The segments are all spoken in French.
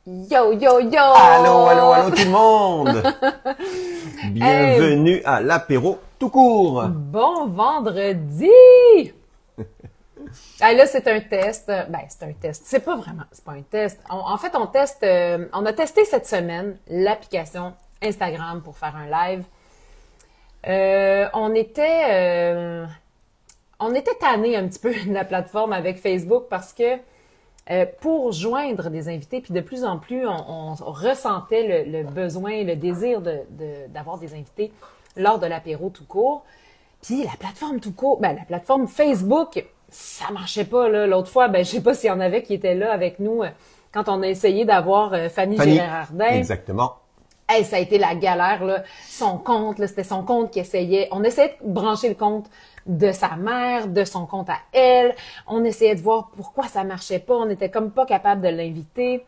Yo, yo, yo! Allô, allô, allô tout le monde! Bienvenue à l'apéro tout court! Bon vendredi! Ah, là, c'est un test. Ben, c'est un test. C'est pas un test. En fait, on a testé cette semaine l'application Instagram pour faire un live. On était tannés un petit peu de la plateforme avec Facebook parce que pour joindre des invités, puis de plus en plus, on ressentait le besoin, le désir d'avoir des invités lors de l'apéro tout court. Puis la plateforme tout court, la plateforme Facebook, ça marchait pas là. L'autre fois, je sais pas s'il y en avait qui étaient là avec nous quand on a essayé d'avoir Fanny Gérardin. Exactement. Hey, ça a été la galère là. Son compte, là, c'était son compte qui essayait. On essayait de brancher le compte de sa mère, de son compte à elle. On essayait de voir pourquoi ça marchait pas. On était comme pas capable de l'inviter.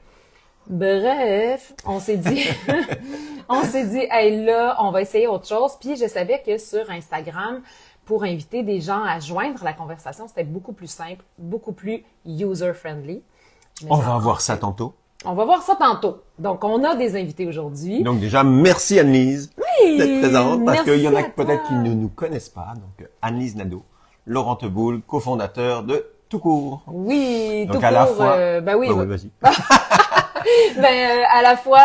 Bref, on s'est dit, hey là, on va essayer autre chose. Puis je savais que sur Instagram, pour inviter des gens à joindre la conversation, c'était beaucoup plus simple, beaucoup plus user-friendly. On va voir ça tantôt. On va voir ça tantôt. Donc, on a des invités aujourd'hui. Donc déjà, merci Anne-Lise d'être présente, parce qu'il y en a peut-être qui ne nous connaissent pas. Donc Anne-Lise Nadeau, Laurent Teboul, cofondateur de Tout Court. Oui, donc Tout à Court. La fois, oui, vas-y. À la fois,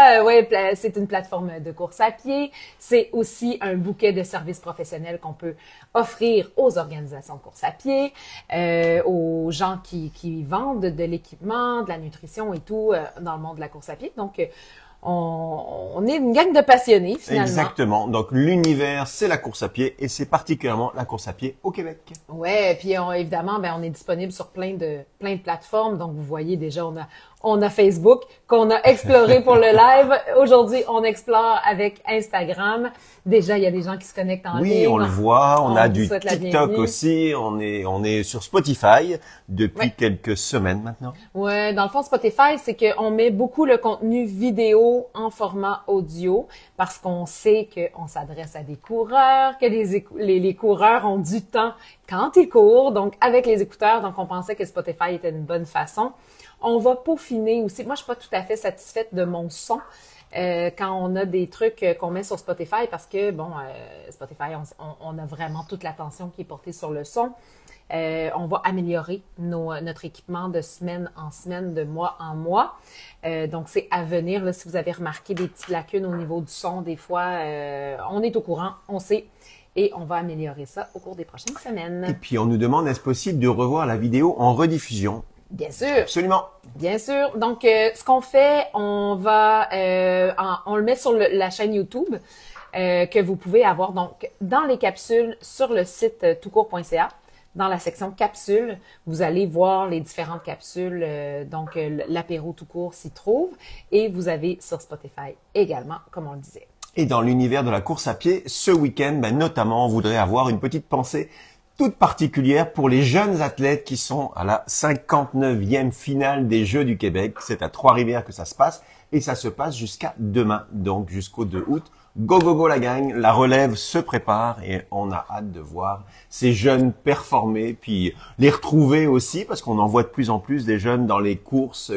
c'est une plateforme de course à pied. C'est aussi un bouquet de services professionnels qu'on peut offrir aux organisations de course à pied, aux gens qui vendent de l'équipement, de la nutrition et tout dans le monde de la course à pied. Donc, on est une gang de passionnés, finalement. Exactement. Donc, l'univers, c'est la course à pied et c'est particulièrement la course à pied au Québec. Ouais, puis évidemment, on est disponible sur plein de plateformes. Donc, vous voyez déjà, on a Facebook qu'on a exploré pour le live. Aujourd'hui, on explore avec Instagram. Déjà, il y a des gens qui se connectent en ligne. Oui, on le voit. On a du TikTok aussi. On est sur Spotify depuis quelques semaines maintenant. Ouais, dans le fond, Spotify, c'est qu'on met beaucoup le contenu vidéo en format audio parce qu'on sait qu'on s'adresse à des coureurs, que les coureurs ont du temps quand ils courent, donc avec les écouteurs. Donc, on pensait que Spotify était une bonne façon. On va peaufiner aussi. Moi, je suis pas tout à fait satisfaite de mon son quand on a des trucs qu'on met sur Spotify parce que, Spotify, on a vraiment toute l'attention qui est portée sur le son. On va améliorer notre équipement de semaine en semaine, de mois en mois. Donc, c'est à venir. Là, si vous avez remarqué des petites lacunes au niveau du son, des fois, on est au courant, on sait. Et on va améliorer ça au cours des prochaines semaines. Et puis, on nous demande, est-ce possible de revoir la vidéo en rediffusion? Bien sûr. Absolument. Bien sûr. Donc, ce qu'on fait, on le met sur la chaîne YouTube que vous pouvez avoir donc dans les capsules sur le site toutcourt.ca. Dans la section capsules, vous allez voir les différentes capsules. Donc, l'apéro tout court s'y trouve. Et vous avez sur Spotify également, comme on le disait. Et dans l'univers de la course à pied, ce week-end, notamment, on voudrait avoir une petite pensée toute particulière pour les jeunes athlètes qui sont à la 59e finale des Jeux du Québec. C'est à Trois-Rivières que ça se passe et ça se passe jusqu'à demain, donc jusqu'au 2 août. Go, go, go la gang, la relève se prépare et on a hâte de voir ces jeunes performer, puis les retrouver aussi parce qu'on en voit de plus en plus des jeunes dans les courses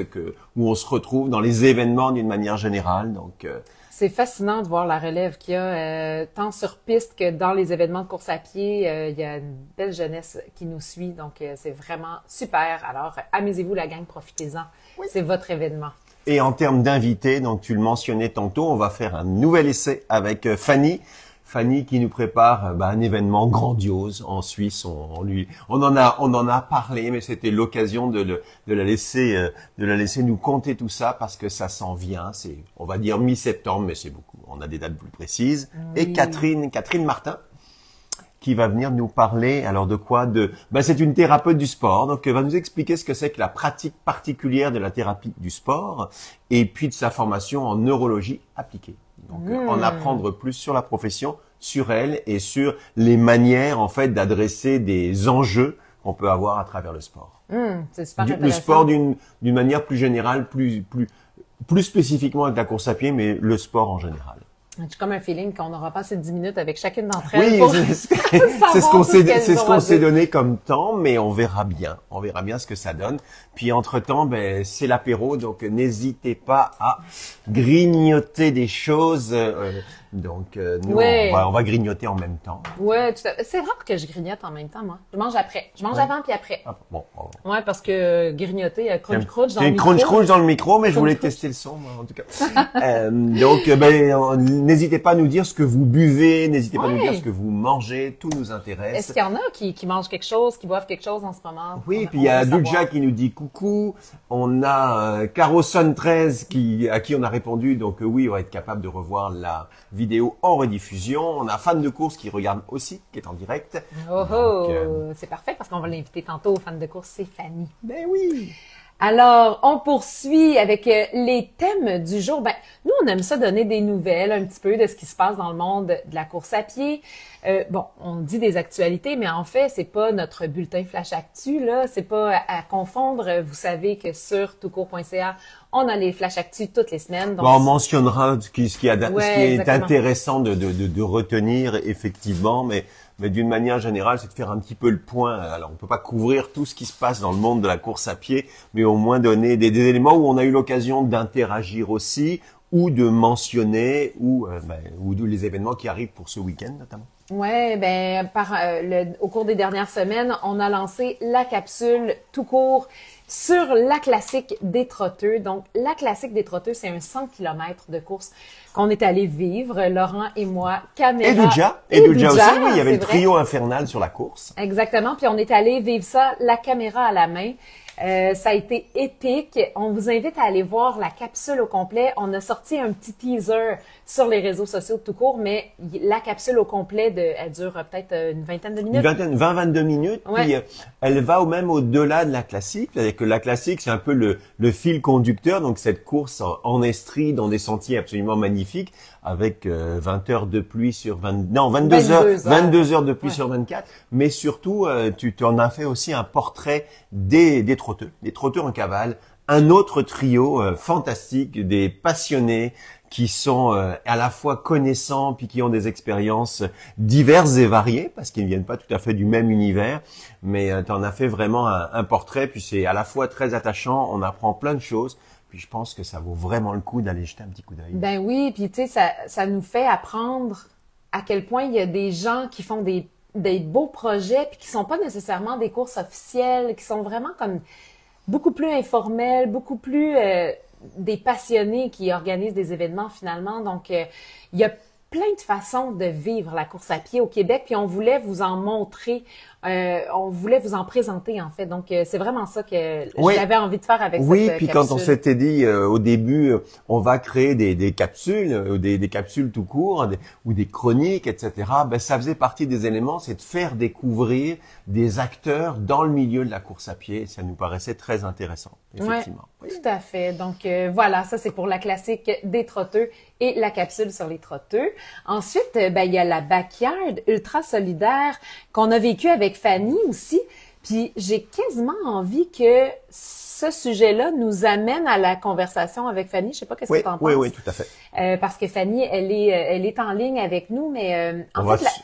où on se retrouve, dans les événements d'une manière générale. Donc c'est fascinant de voir la relève qu'il y a, tant sur piste que dans les événements de course à pied. Il y a une belle jeunesse qui nous suit, donc c'est vraiment super. Alors, amusez-vous la gang, profitez-en. Oui. C'est votre événement. Et en termes d'invités, donc tu le mentionnais tantôt, on va faire un nouvel essai avec Fanny. Fanny qui nous prépare un événement grandiose en Suisse. On en a parlé, mais c'était l'occasion de la laisser nous conter tout ça parce que ça s'en vient. C'est, on va dire mi-septembre, mais c'est beaucoup. On a des dates plus précises. Oui. Et Catherine Martin qui va venir nous parler. Alors de quoi? C'est une thérapeute du sport, donc elle va nous expliquer ce que c'est que la pratique particulière de la thérapie du sport et puis de sa formation en neurologie appliquée. Donc, en apprendre plus sur la profession, sur elle et sur les manières, en fait, d'adresser des enjeux qu'on peut avoir à travers le sport. C'est super intéressant. Le sport d'une manière plus générale, plus spécifiquement avec la course à pied, mais le sport en général. J'ai comme un feeling qu'on n'aura pas ces 10 minutes avec chacune d'entre elles. Oui, pour c'est savoir ce qu'on s'est dit. donné comme temps, mais on verra bien. On verra bien ce que ça donne. Puis entre-temps, ben, c'est l'apéro, donc n'hésitez pas à grignoter des choses. Nous, Ouais. on va grignoter en même temps. Ouais, c'est rare que je grignote en même temps, moi. Je mange après. Je mange avant puis après. Ah, bon. Ouais, parce que grignoter, crunch dans J'ai le une micro. crunch dans le micro, mais je voulais Crunch. tester le son, moi, en tout cas. N'hésitez pas à nous dire ce que vous buvez, n'hésitez pas à nous dire ce que vous mangez, tout nous intéresse. Est-ce qu'il y en a qui mangent quelque chose, qui boivent quelque chose en ce moment? Oui, puis il y a Dulja qui nous dit coucou. On a Caroson13 à qui on a répondu. Donc oui, on va être capable de revoir la vidéo en rediffusion. On a Fan de course qui regarde aussi, qui est en direct. C'est parfait parce qu'on va l'inviter tantôt aux fans de course, c'est Fanny. Ben oui. Alors, on poursuit avec les thèmes du jour. Ben, nous, on aime ça donner des nouvelles un petit peu de ce qui se passe dans le monde de la course à pied. On dit des actualités, mais en fait, c'est pas notre bulletin Flash Actu, là. C'est pas à confondre. Vous savez que sur toutcourt.ca, on a les Flash Actu toutes les semaines. Donc, on mentionnera ce qui est exactement. intéressant de retenir, effectivement, mais d'une manière générale, c'est de faire un petit peu le point. Alors, on peut pas couvrir tout ce qui se passe dans le monde de la course à pied, mais au moins donner des éléments où on a eu l'occasion d'interagir aussi, ou de mentionner, ou les événements qui arrivent pour ce week-end, notamment. Ouais, au cours des dernières semaines, on a lancé la capsule tout court sur la classique des trotteux. Donc, la classique des trotteux, c'est un 100 km de course qu'on est allé vivre, Laurent et moi, caméra. Et Dulja aussi, oui, il y avait le vrai. trio infernal sur la course. Exactement, puis on est allé vivre ça, la caméra à la main. Ça a été épique. On vous invite à aller voir la capsule au complet. On a sorti un petit teaser sur les réseaux sociaux de tout court, mais la capsule au complet, elle dure peut-être une vingtaine de minutes. 20-22 minutes. Ouais. Puis elle va même au-delà de la classique. C'est-à-dire que la classique, c'est un peu le fil conducteur. Donc cette course en estrie dans des sentiers absolument magnifiques, avec 20 heures de pluie sur 22 heures de pluie sur 24. Mais surtout, tu en as fait aussi un portrait des trotteurs en cavale, un autre trio fantastique, des passionnés qui sont à la fois connaissants puis qui ont des expériences diverses et variées parce qu'ils ne viennent pas tout à fait du même univers, mais tu en as fait vraiment un portrait, puis c'est à la fois très attachant, on apprend plein de choses, puis je pense que ça vaut vraiment le coup d'aller jeter un petit coup d'œil. Ben oui, puis tu sais, ça nous fait apprendre à quel point il y a des gens qui font des beaux projets puis qui sont pas nécessairement des courses officielles, qui sont vraiment comme beaucoup plus informels, beaucoup plus des passionnés qui organisent des événements finalement. Donc, il y a plein de façons de vivre la course à pied au Québec, puis on voulait vous en montrer, on voulait vous en présenter en fait. Donc, c'est vraiment ça que j'avais envie de faire avec cette capsule. Oui, puis quand on s'était dit au début, on va créer des capsules, des capsules tout court, ou des chroniques, etc., ben, ça faisait partie des éléments, c'est de faire découvrir des acteurs dans le milieu de la course à pied. Ça nous paraissait très intéressant, effectivement. Ouais, tout à fait. Donc, voilà, ça c'est pour la classique des trotteux et la capsule sur les trotteux. Ensuite, il y a la backyard ultra solidaire qu'on a vécu avec Fanny aussi. Puis j'ai quasiment envie que ce sujet-là nous amène à la conversation avec Fanny. Je sais pas qu'est-ce que tu en penses. Oui, tout à fait. Parce que Fanny, elle est en ligne avec nous, mais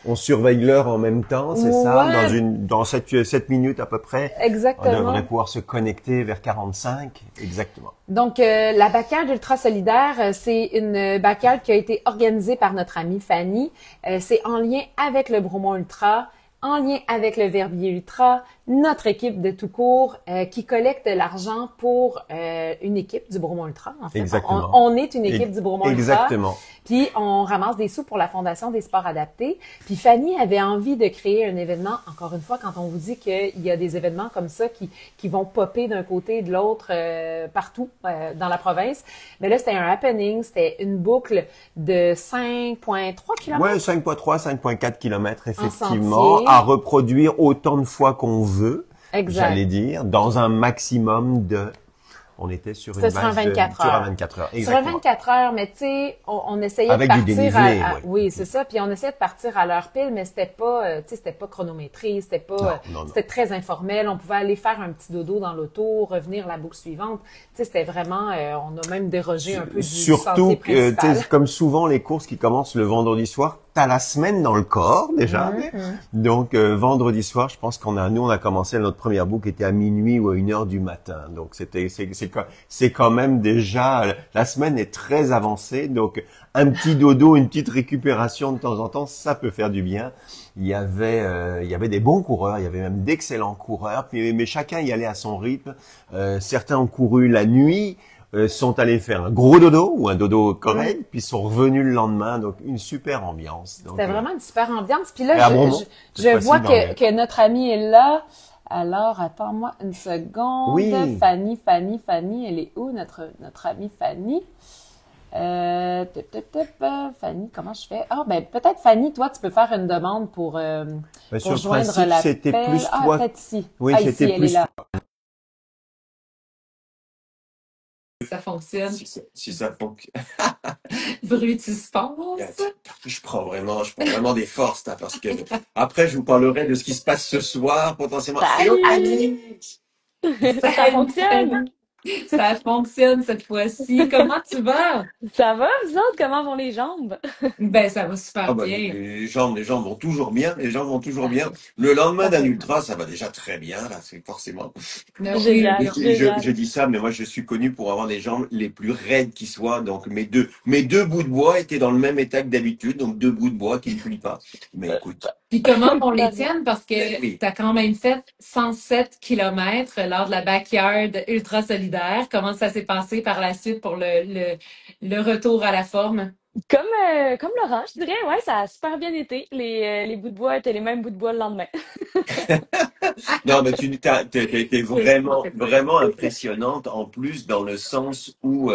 on surveille l'heure en même temps, c'est ça, dans 7 minutes à peu près. Exactement. On devrait pouvoir se connecter vers 45, exactement. Donc, la backyard ultra solidaire, c'est une backyard qui a été organisée par notre amie Fanny. C'est en lien avec le Bromont Ultra, en lien avec le Verbier Ultra, notre équipe de tout court qui collecte l'argent pour une équipe du Bromont Ultra. En fait, exactement. On est une équipe du Bromont Ultra. Exactement. Puis on ramasse des sous pour la Fondation des sports adaptés. Puis Fanny avait envie de créer un événement. Encore une fois, quand on vous dit qu'il y a des événements comme ça qui vont popper d'un côté et de l'autre partout dans la province, mais là c'était un happening, c'était une boucle de 5,3 km. Ouais, 5,3, 5,4 km effectivement, à reproduire autant de fois qu'on veut. Exact. J'allais dire, dans un maximum de... On était sur une C'était sur un base de 24 sur un heures. 24 heures, Sur un exactement. 24 heures, mais tu sais, on essayait de Avec du partir dénivelé, oui. oui, c'est ça, puis on essayait de partir à l'heure pile, mais c'était pas, tu sais, c'était pas chronométré, c'était pas, Non, non, non. c'était très informel. On pouvait aller faire un petit dodo dans l'auto, revenir la boucle suivante. Tu sais, c'était vraiment, on a même dérogé un peu du Surtout sentier que, principal. comme souvent les courses qui commencent le vendredi soir, t'as la semaine dans le corps déjà. Donc vendredi soir, je pense nous on a commencé notre première boucle était à minuit ou à 1 heure du matin. Donc c'est quand même déjà la semaine est très avancée. Donc un petit dodo, une petite récupération de temps en temps, ça peut faire du bien. Il y avait des bons coureurs, il y avait même d'excellents coureurs, mais chacun y allait à son rythme. Certains ont couru la nuit, sont allés faire un gros dodo ou un dodo correct, puis sont revenus le lendemain. Donc une super ambiance. Donc, C'était vraiment une super ambiance. Puis et là, à bon moment, cette je fois-ci, vois dans le- que notre amie est là. Alors, attends-moi une seconde. Oui. Fanny, elle est où, notre amie Fanny? Fanny, comment je fais? Ah, ben, peut-être Fanny, toi, tu peux faire une demande pour Sur le joindre principe, l'appel. c'était plus Ah, toi. peut-être ici. Oui, Ah, ici, c'était elle plus est là. Ça fonctionne. Si ça fonctionne. Bruit de suspense. Je prends vraiment des forces, là, parce que après, je vous parlerai de ce qui se passe ce soir, potentiellement. Salut! Ça Salut, fonctionne! Fanny. Ça fonctionne cette fois-ci. Comment tu vas? Ça va, vous autres? Comment vont les jambes? Ben, ça va Ah super bah, bien. les jambes vont toujours bien, les jambes vont toujours bien. Le lendemain d'un ultra, ça va déjà très bien, là, c'est forcément. Ben oui, Génial, oui. Je génial. dis ça, mais moi, je suis connu pour avoir les jambes les plus raides qui soient. Donc, mes deux bouts de bois étaient dans le même état que d'habitude, donc 2 bouts de bois qui ne plient pas. Mais écoute, Puis comment on les tienne? Parce ben que oui. tu as quand même fait 107 kilomètres lors de la backyard ultra solidaire. Comment ça s'est passé par la suite pour le retour à la forme? Comme Laurent, je dirais, ouais, ça a super bien été. Les bouts de bois étaient les mêmes bouts de bois le lendemain. Non, mais t'as été Oui. vraiment, vraiment impressionnante en plus dans le sens où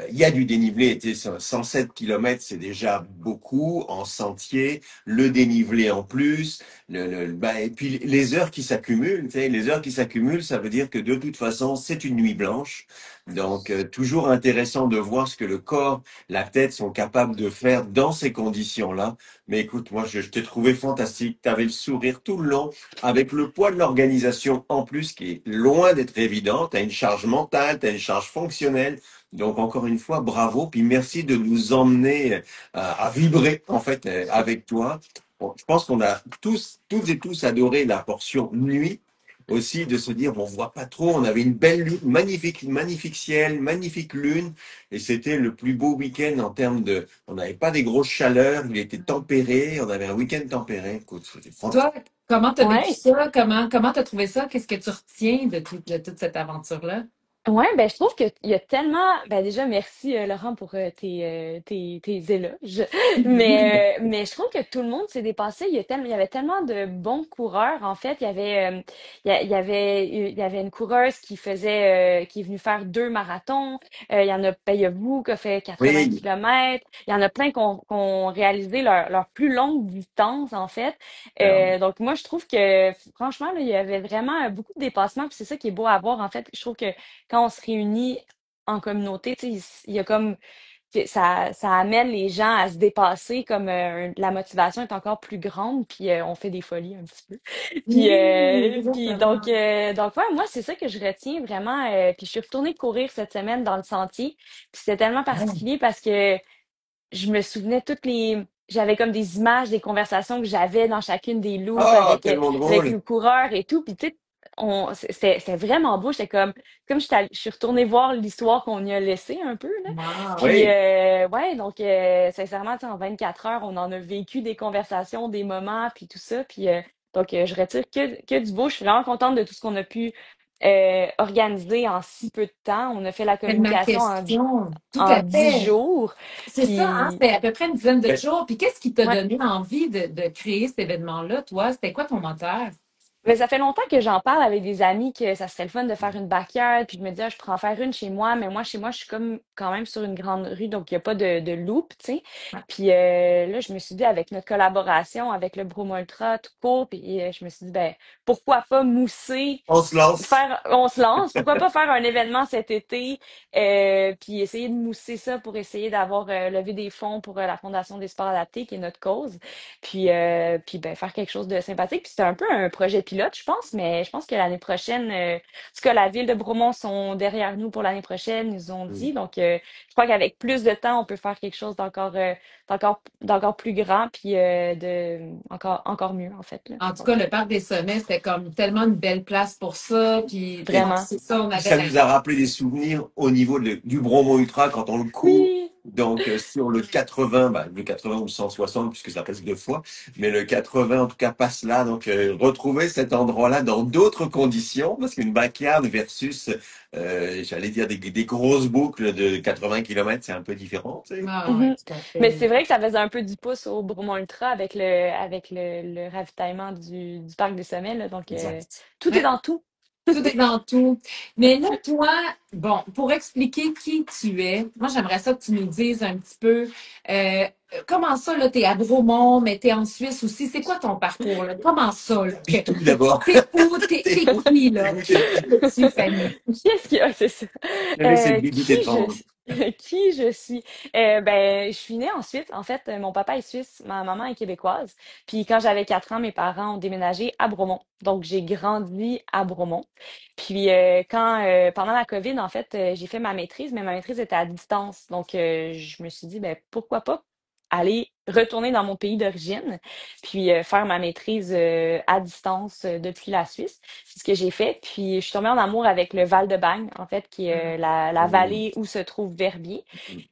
il y a du dénivelé. 107 kilomètres, c'est déjà beaucoup en sentier. Le dénivelé en plus, et puis les heures qui s'accumulent. Tu sais, les heures qui s'accumulent, ça veut dire que de toute façon, c'est une nuit blanche. Donc, toujours intéressant de voir ce que le corps, la tête sont capables de faire dans ces conditions-là. Mais écoute, moi, je t'ai trouvé fantastique. Tu avais le sourire tout le long, avec le poids de l'organisation en plus, qui est loin d'être évident. Tu as une charge mentale, tu as une charge fonctionnelle. Donc encore une fois, bravo, puis merci de nous emmener à vibrer en fait avec toi. Bon, je pense qu'on a toutes et tous adoré la portion nuit aussi, de se dire on voit pas trop. On avait une belle lune, magnifique, magnifique ciel, magnifique lune, et c'était le plus beau week-end en termes de. On n'avait pas des grosses chaleurs, il était tempéré, on avait un week-end tempéré. Écoute, c'était fantastique. Toi, comment t'as vécu Ouais. ça? Comment t'as trouvé ça? Qu'est-ce que tu retiens de toute cette aventure-là? Ouais, ben je trouve qu'il y a tellement. Ben déjà, merci Laurent pour tes éloges. Mais je trouve que tout le monde s'est dépassé. Il y avait tellement de bons coureurs. En fait, il y avait une coureuse qui est venue faire 2 marathons. Il y a vous qui a fait 80 Oui, kilomètres. Il y en a plein qui ont réalisé leur plus longue distance, en fait. clairement. Donc moi, je trouve que franchement, là, il y avait vraiment beaucoup de dépassements. Puis c'est ça qui est beau à voir, en fait. Je trouve que quand on se réunit en communauté, tu sais, il y a comme ça amène les gens à se dépasser, comme la motivation est encore plus grande, puis on fait des folies un petit peu. Puis, Oui, donc ouais, moi c'est ça que je retiens vraiment. Puis je suis retournée courir cette semaine dans le sentier. Puis c'était tellement exactement. particulier parce que je me souvenais j'avais comme des images, des conversations que j'avais dans chacune des loopes Ah, avec, tellement avec drôle. le coureur et tout. Puis tu sais, c'était vraiment beau. J'étais comme je suis retournée voir l'histoire qu'on y a laissée un peu, là. Wow. Puis, Oui. ouais, donc, sincèrement, tu sais, en 24 heures, on en a vécu des conversations, des moments, puis tout ça. Puis, donc, je retire que du beau. Je suis vraiment contente de tout ce qu'on a pu organiser en si peu de temps. On a fait la C'est ma communication question. Tout en à 10 fait. jours. C'est ça, hein? Puis, C'était à peu près une dizaine de jours. Puis qu'est-ce qui t'a ouais. donné envie de créer cet événement-là, toi? C'était quoi ton moteur? Mais ça fait longtemps que j'en parle avec des amis que ça serait le fun de faire une backyard, puis je me dis, ah, je pourrais en faire une chez moi, mais moi, chez moi, je suis comme quand même sur une grande rue, donc il n'y a pas de loop, tu sais. Puis là, je me suis dit, avec notre collaboration, avec le Bromo Ultra tout court, puis je me suis dit, ben, pourquoi pas mousser, On se lance. on se lance, pourquoi pas faire un événement cet été, puis essayer de mousser ça pour essayer d'avoir levé des fonds pour la Fondation des sports adaptés, qui est notre cause. Puis ben, faire quelque chose de sympathique. Puis c'était un peu un projet pilote, je pense, mais je pense que l'année prochaine, en tout cas, la ville de Bromont sont derrière nous pour l'année prochaine, ils nous ont dit. Donc, je crois qu'avec plus de temps, on peut faire quelque chose d'encore plus grand, puis encore mieux, en fait, là. En tout cas, le parc des Sommets, c'était comme tellement une belle place pour ça. Puis Et Vraiment. c'est ça, on puis avait ça nous a rappelé des souvenirs au niveau du Bromo Ultra quand on le court. Oui. Donc sur le 80, le 80 ou le 160 puisque ça passe 2 fois, mais le 80 en tout cas passe là. Donc retrouver cet endroit-là dans d'autres conditions parce qu'une backyard versus, j'allais dire des grosses boucles de 80 km, c'est un peu différent. Tu sais. Ah ouais, Mhm. tout à Mais fait. c'est vrai que ça faisait un peu du pouce au Bromont Ultra avec le ravitaillement du parc des Sommets, là. Donc, Exact. tout est Ouais, dans tout. tout est dans tout. Mais là, toi, bon, pour expliquer qui tu es, moi, j'aimerais ça que tu nous dises un petit peu euh, comment ça, là, t'es à Bromont, mais t'es en Suisse aussi. C'est quoi ton parcours, là? Comment ça, là? Tout d'abord. T'es où? T'es qui, là? Qui es-tu, Fanny? Qu'est-ce qu'il y a? C'est ça. Quel est cette Qui bibite étrange? qui je suis? Ben, je suis née en Suisse. En fait, mon papa est suisse, ma maman est québécoise. Puis quand j'avais 4 ans, mes parents ont déménagé à Bromont. Donc, j'ai grandi à Bromont. Puis pendant la COVID, en fait, j'ai fait ma maîtrise, mais ma maîtrise était à distance. Donc, je me suis dit, ben, pourquoi pas aller retourner dans mon pays d'origine, puis faire ma maîtrise à distance depuis la Suisse. C'est ce que j'ai fait. Puis je suis tombée en amour avec le Val-de-Bagne, en fait, qui est la vallée où se trouve Verbier.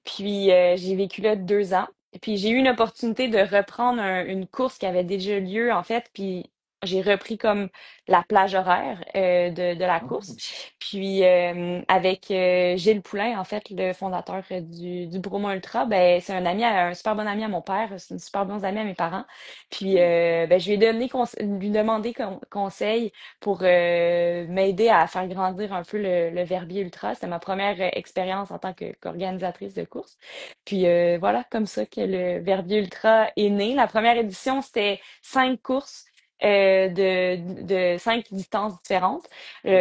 Puis j'ai vécu là 2 ans. Puis j'ai eu une opportunité de reprendre une course qui avait déjà lieu, en fait. Puis j'ai repris comme la plage horaire de la course. Puis avec Gilles Poulain, en fait, le fondateur du Bromont Ultra, ben c'est un super bon ami à mon père, c'est une super bonne amie à mes parents. Puis ben, je lui ai lui demander conseil pour m'aider à faire grandir un peu le Verbier Ultra. C'était ma première expérience en tant qu'organisatrice de course. Puis voilà, comme ça que le Verbier Ultra est né. La première édition, c'était 5 courses. De 5 distances différentes,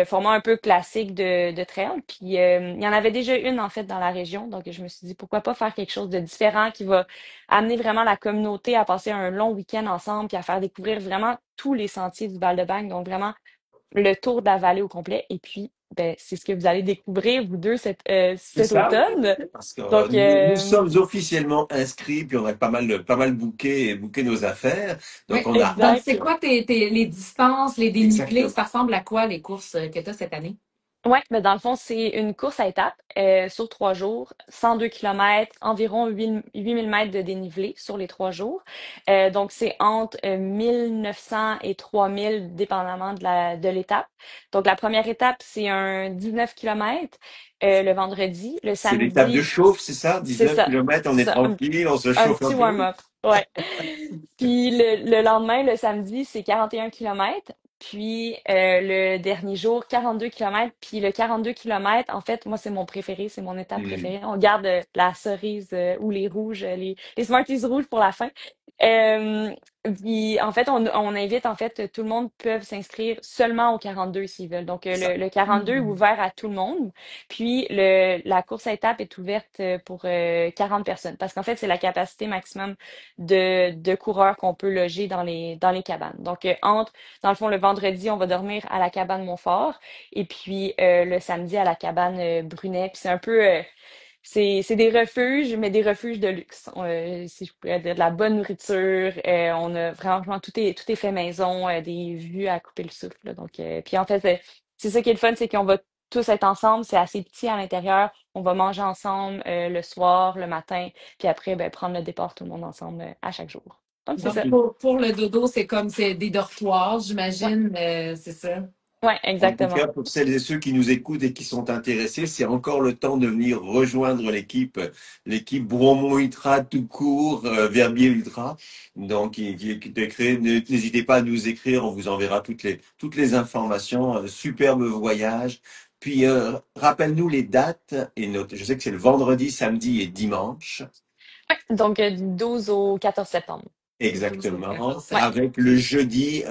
format un peu classique de trail. Puis il y en avait déjà une en fait dans la région, donc je me suis dit pourquoi pas faire quelque chose de différent qui va amener vraiment la communauté à passer un long week-end ensemble, puis à faire découvrir vraiment tous les sentiers du Val-de-Bagne, donc vraiment le tour de la vallée au complet. Et puis, ben, c'est ce que vous allez découvrir, vous deux, C'est cet ça, automne. parce que Donc, nous sommes officiellement inscrits, puis on a pas mal booké nos affaires. Oui. Donc on a Donc, hâte. exact. c'est quoi les distances, les dénivelés? Exactement. Ça ressemble à quoi, les courses que tu as cette année? Ouais, mais dans le fond, c'est une course à étapes sur 3 jours, 102 kilomètres, environ 8000 mètres de dénivelé sur les 3 jours. Donc, c'est entre 1900 et 3000, dépendamment de l'étape. Donc, la première étape, c'est un 19 kilomètres le vendredi. Le C'est l'étape de samedi, chauffe, c'est ça? c'est 19 ça. kilomètres, on C'est est ça, tranquille, on se un chauffe un petit peu. warm-up. Ouais. Puis le lendemain, le samedi, c'est 41 kilomètres. Puis le dernier jour, 42 kilomètres. Puis le 42 kilomètres, en fait, moi, c'est mon préféré, c'est mon étape Hmm. préférée. On garde la cerise ou les rouges, les Smarties rouges pour la fin. Euh, Puis en fait, on invite, en fait, tout le monde peut s'inscrire seulement au 42 s'ils veulent. Donc Ça. le 42 est Hmm. ouvert à tout le monde. Puis la course à étapes est ouverte pour 40 personnes. Parce qu'en fait, c'est la capacité maximum de coureurs qu'on peut loger dans les cabanes. Donc, dans le fond, le vendredi, on va dormir à la cabane Montfort et puis le samedi à la cabane Brunet. Puis c'est un peu, c'est des refuges, mais des refuges de luxe. Si je pourrais dire de la bonne nourriture. On a vraiment, tout est fait maison, des vues à couper le souffle, là. Donc, puis en fait, c'est ça qui est le fun, c'est qu'on va tous être ensemble. C'est assez petit à l'intérieur. On va manger ensemble le soir, le matin, puis après, ben, prendre le départ tout le monde ensemble à chaque jour. Donc, c'est Donc, ça. pour le dodo, c'est comme c'est des dortoirs, Ouais. j'imagine, c'est ça. Ouais, En tout exactement. cas, pour celles et ceux qui nous écoutent et qui sont intéressés, c'est encore le temps de venir rejoindre l'équipe Bromont Ultra tout court, Verbier Ultra. Donc, qui est créée. N'hésitez pas à nous écrire, on vous enverra toutes les informations. Superbe voyage. Puis, rappelle-nous les dates et note. Je sais que c'est le vendredi, samedi et dimanche. Ouais, donc du 12 au 14 septembre. Du 12 au Exactement. 14 Ouais. septembre. Avec le jeudi,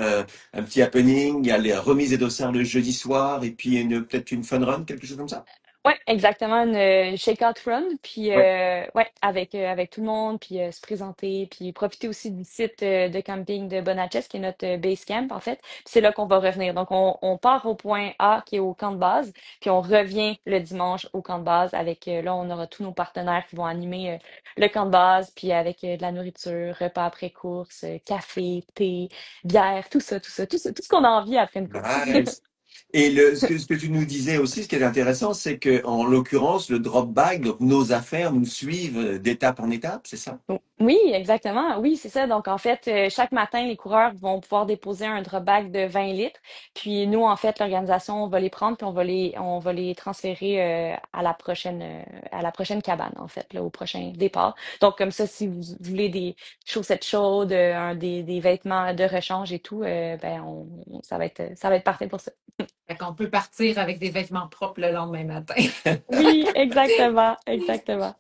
un petit happening, il y a les remises et dossards le jeudi soir et puis peut-être une fun run, quelque chose comme ça. Ouais, exactement, une shakeout run, puis Ouais. ouais, avec tout le monde, puis se présenter, puis profiter aussi du site de camping de Bonachès, qui est notre base camp, en fait. Puis c'est là qu'on va revenir. Donc, on part au point A, qui est au camp de base, puis on revient le dimanche au camp de base avec, là, on aura tous nos partenaires qui vont animer le camp de base, puis avec de la nourriture, repas après course, café, thé, bière, tout ce qu'on a envie après une course. Nice. Et ce que tu nous disais aussi, ce qui est intéressant, c'est que en l'occurrence, le drop bag, donc nos affaires nous suivent d'étape en étape, c'est ça? Oui, exactement. Oui, c'est ça. Donc, en fait, chaque matin, les coureurs vont pouvoir déposer un drop bag de 20 litres. Puis, nous, en fait, l'organisation, on va les prendre puis on va les transférer à la prochaine cabane, en fait, là, au prochain départ. Donc, comme ça, si vous voulez des chaussettes chaudes, des vêtements de rechange et tout, ben, ça va être parfait pour ça. Fait qu'on peut partir avec des vêtements propres le lendemain matin. Oui, exactement, exactement.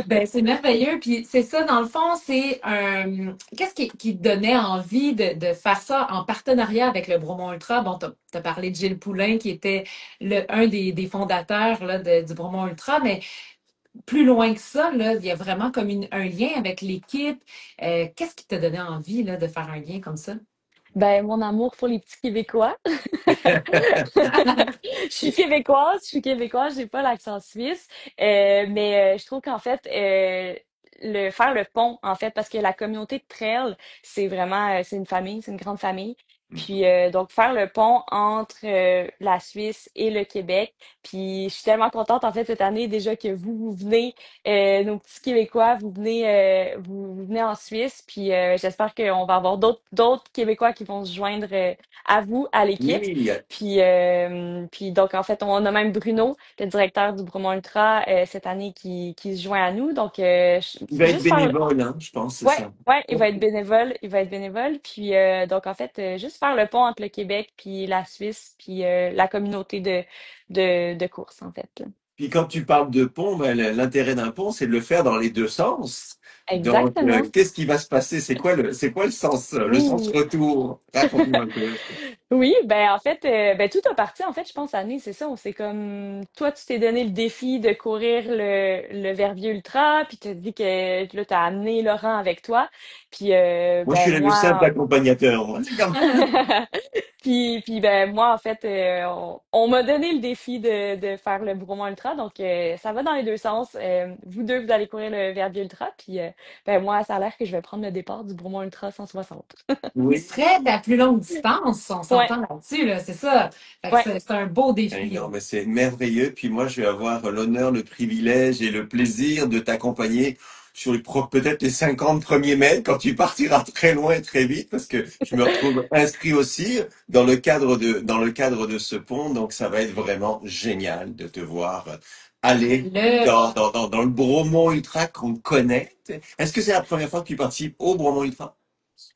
Ben, c'est merveilleux. Puis c'est ça, dans le fond, c'est un. Qu'est-ce qui te donnait envie de faire ça en partenariat avec le Bromont Ultra? Bon, t'as parlé de Gilles Poulain, qui était un des fondateurs là, du Bromont Ultra, mais plus loin que ça, là, il y a vraiment comme un lien avec l'équipe. Qu'est-ce qui t'a donné envie là, de faire un lien comme ça? Ben, mon amour pour les petits Québécois. Je suis québécoise, j'ai pas l'accent suisse, mais je trouve qu'en fait, faire le pont, en fait, parce que la communauté de Trail, c'est vraiment, c'est une famille, c'est une grande famille. Puis donc faire le pont entre la Suisse et le Québec. Puis je suis tellement contente en fait cette année déjà que vous venez, nos petits Québécois, vous venez en Suisse. Puis j'espère qu'on va avoir d'autres Québécois qui vont se joindre à vous, à l'équipe. Oui, Puis donc, en fait, on a même Bruno, le directeur du Bromont Ultra, cette année qui se joint à nous. Donc, il va être juste faire. bénévole, hein, je pense, c'est Ouais, ça. ouais, il va être bénévole, il va être bénévole. Puis, donc, en fait, juste faire le pont entre le Québec puis la Suisse puis la communauté de course, en fait, là. Puis quand tu parles de pont, ben, l'intérêt d'un pont, c'est de le faire dans les deux sens. Donc, Exactement. qu'est-ce qui va se passer? C'est quoi le sens Oui. retour? Raconte-nous un peu. Oui, ben en fait, ben tout a parti en fait, je pense, Annie, c'est ça. On s'est comme toi, tu t'es donné le défi de courir le Verviers Ultra, puis t'as dit que là, t'as amené Laurent avec toi. Puis Moi, je suis ben le simple moi, accompagnateur. Moi. C'est comme... puis ben moi, en fait, on m'a donné le défi de faire le Bromont Ultra, donc ça va dans les deux sens. Vous deux, vous allez courir le Verviers Ultra, puis ben moi, ça a l'air que je vais prendre le départ du Bromont Ultra 160. Qui Oui. serait ta plus longue distance? On Ouais, s'entend là-dessus, là, c'est ça. Fait que ouais. c'est un beau Eh défi. non, mais c'est merveilleux. Puis moi, je vais avoir l'honneur, le privilège et le plaisir de t'accompagner sur peut-être les 50 premiers mètres quand tu partiras très loin et très vite parce que je me retrouve inscrit aussi dans le cadre de ce pont. Donc, ça va être vraiment génial de te voir aller Le, dans le Bromont Ultra qu'on connaît. Est-ce que c'est la première fois que tu participes au Bromont Ultra?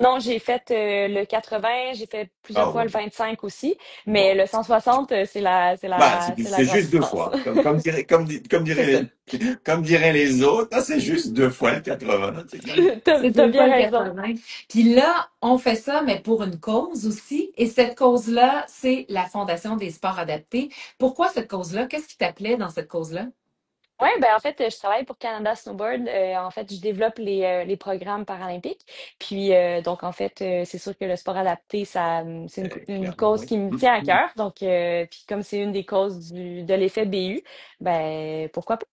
Non, j'ai fait le 80, j'ai fait plusieurs Ah fois ouais. le 25 aussi, mais Bon. le 160, c'est la, c'est Bah, la, c'est c'est la c'est grande juste deux distance. fois. Comme C'est ça. diraient les autres, ah, c'est juste deux fois le 80. C'est comme... T'as, c'est t'as deux bien fois le raison. 80. Puis là, on fait ça, mais pour une cause aussi. Et cette cause-là, c'est la Fondation des sports adaptés. Pourquoi cette cause-là? Qu'est-ce qui t'appelait dans cette cause-là? Ouais, ben en fait, je travaille pour Canada Snowboard. En fait, je développe les programmes paralympiques. Puis donc en fait, c'est sûr que le sport adapté, c'est une Clairement, cause oui. qui me tient à cœur. Donc puis comme c'est une des causes de l'effet BU, ben pourquoi pas?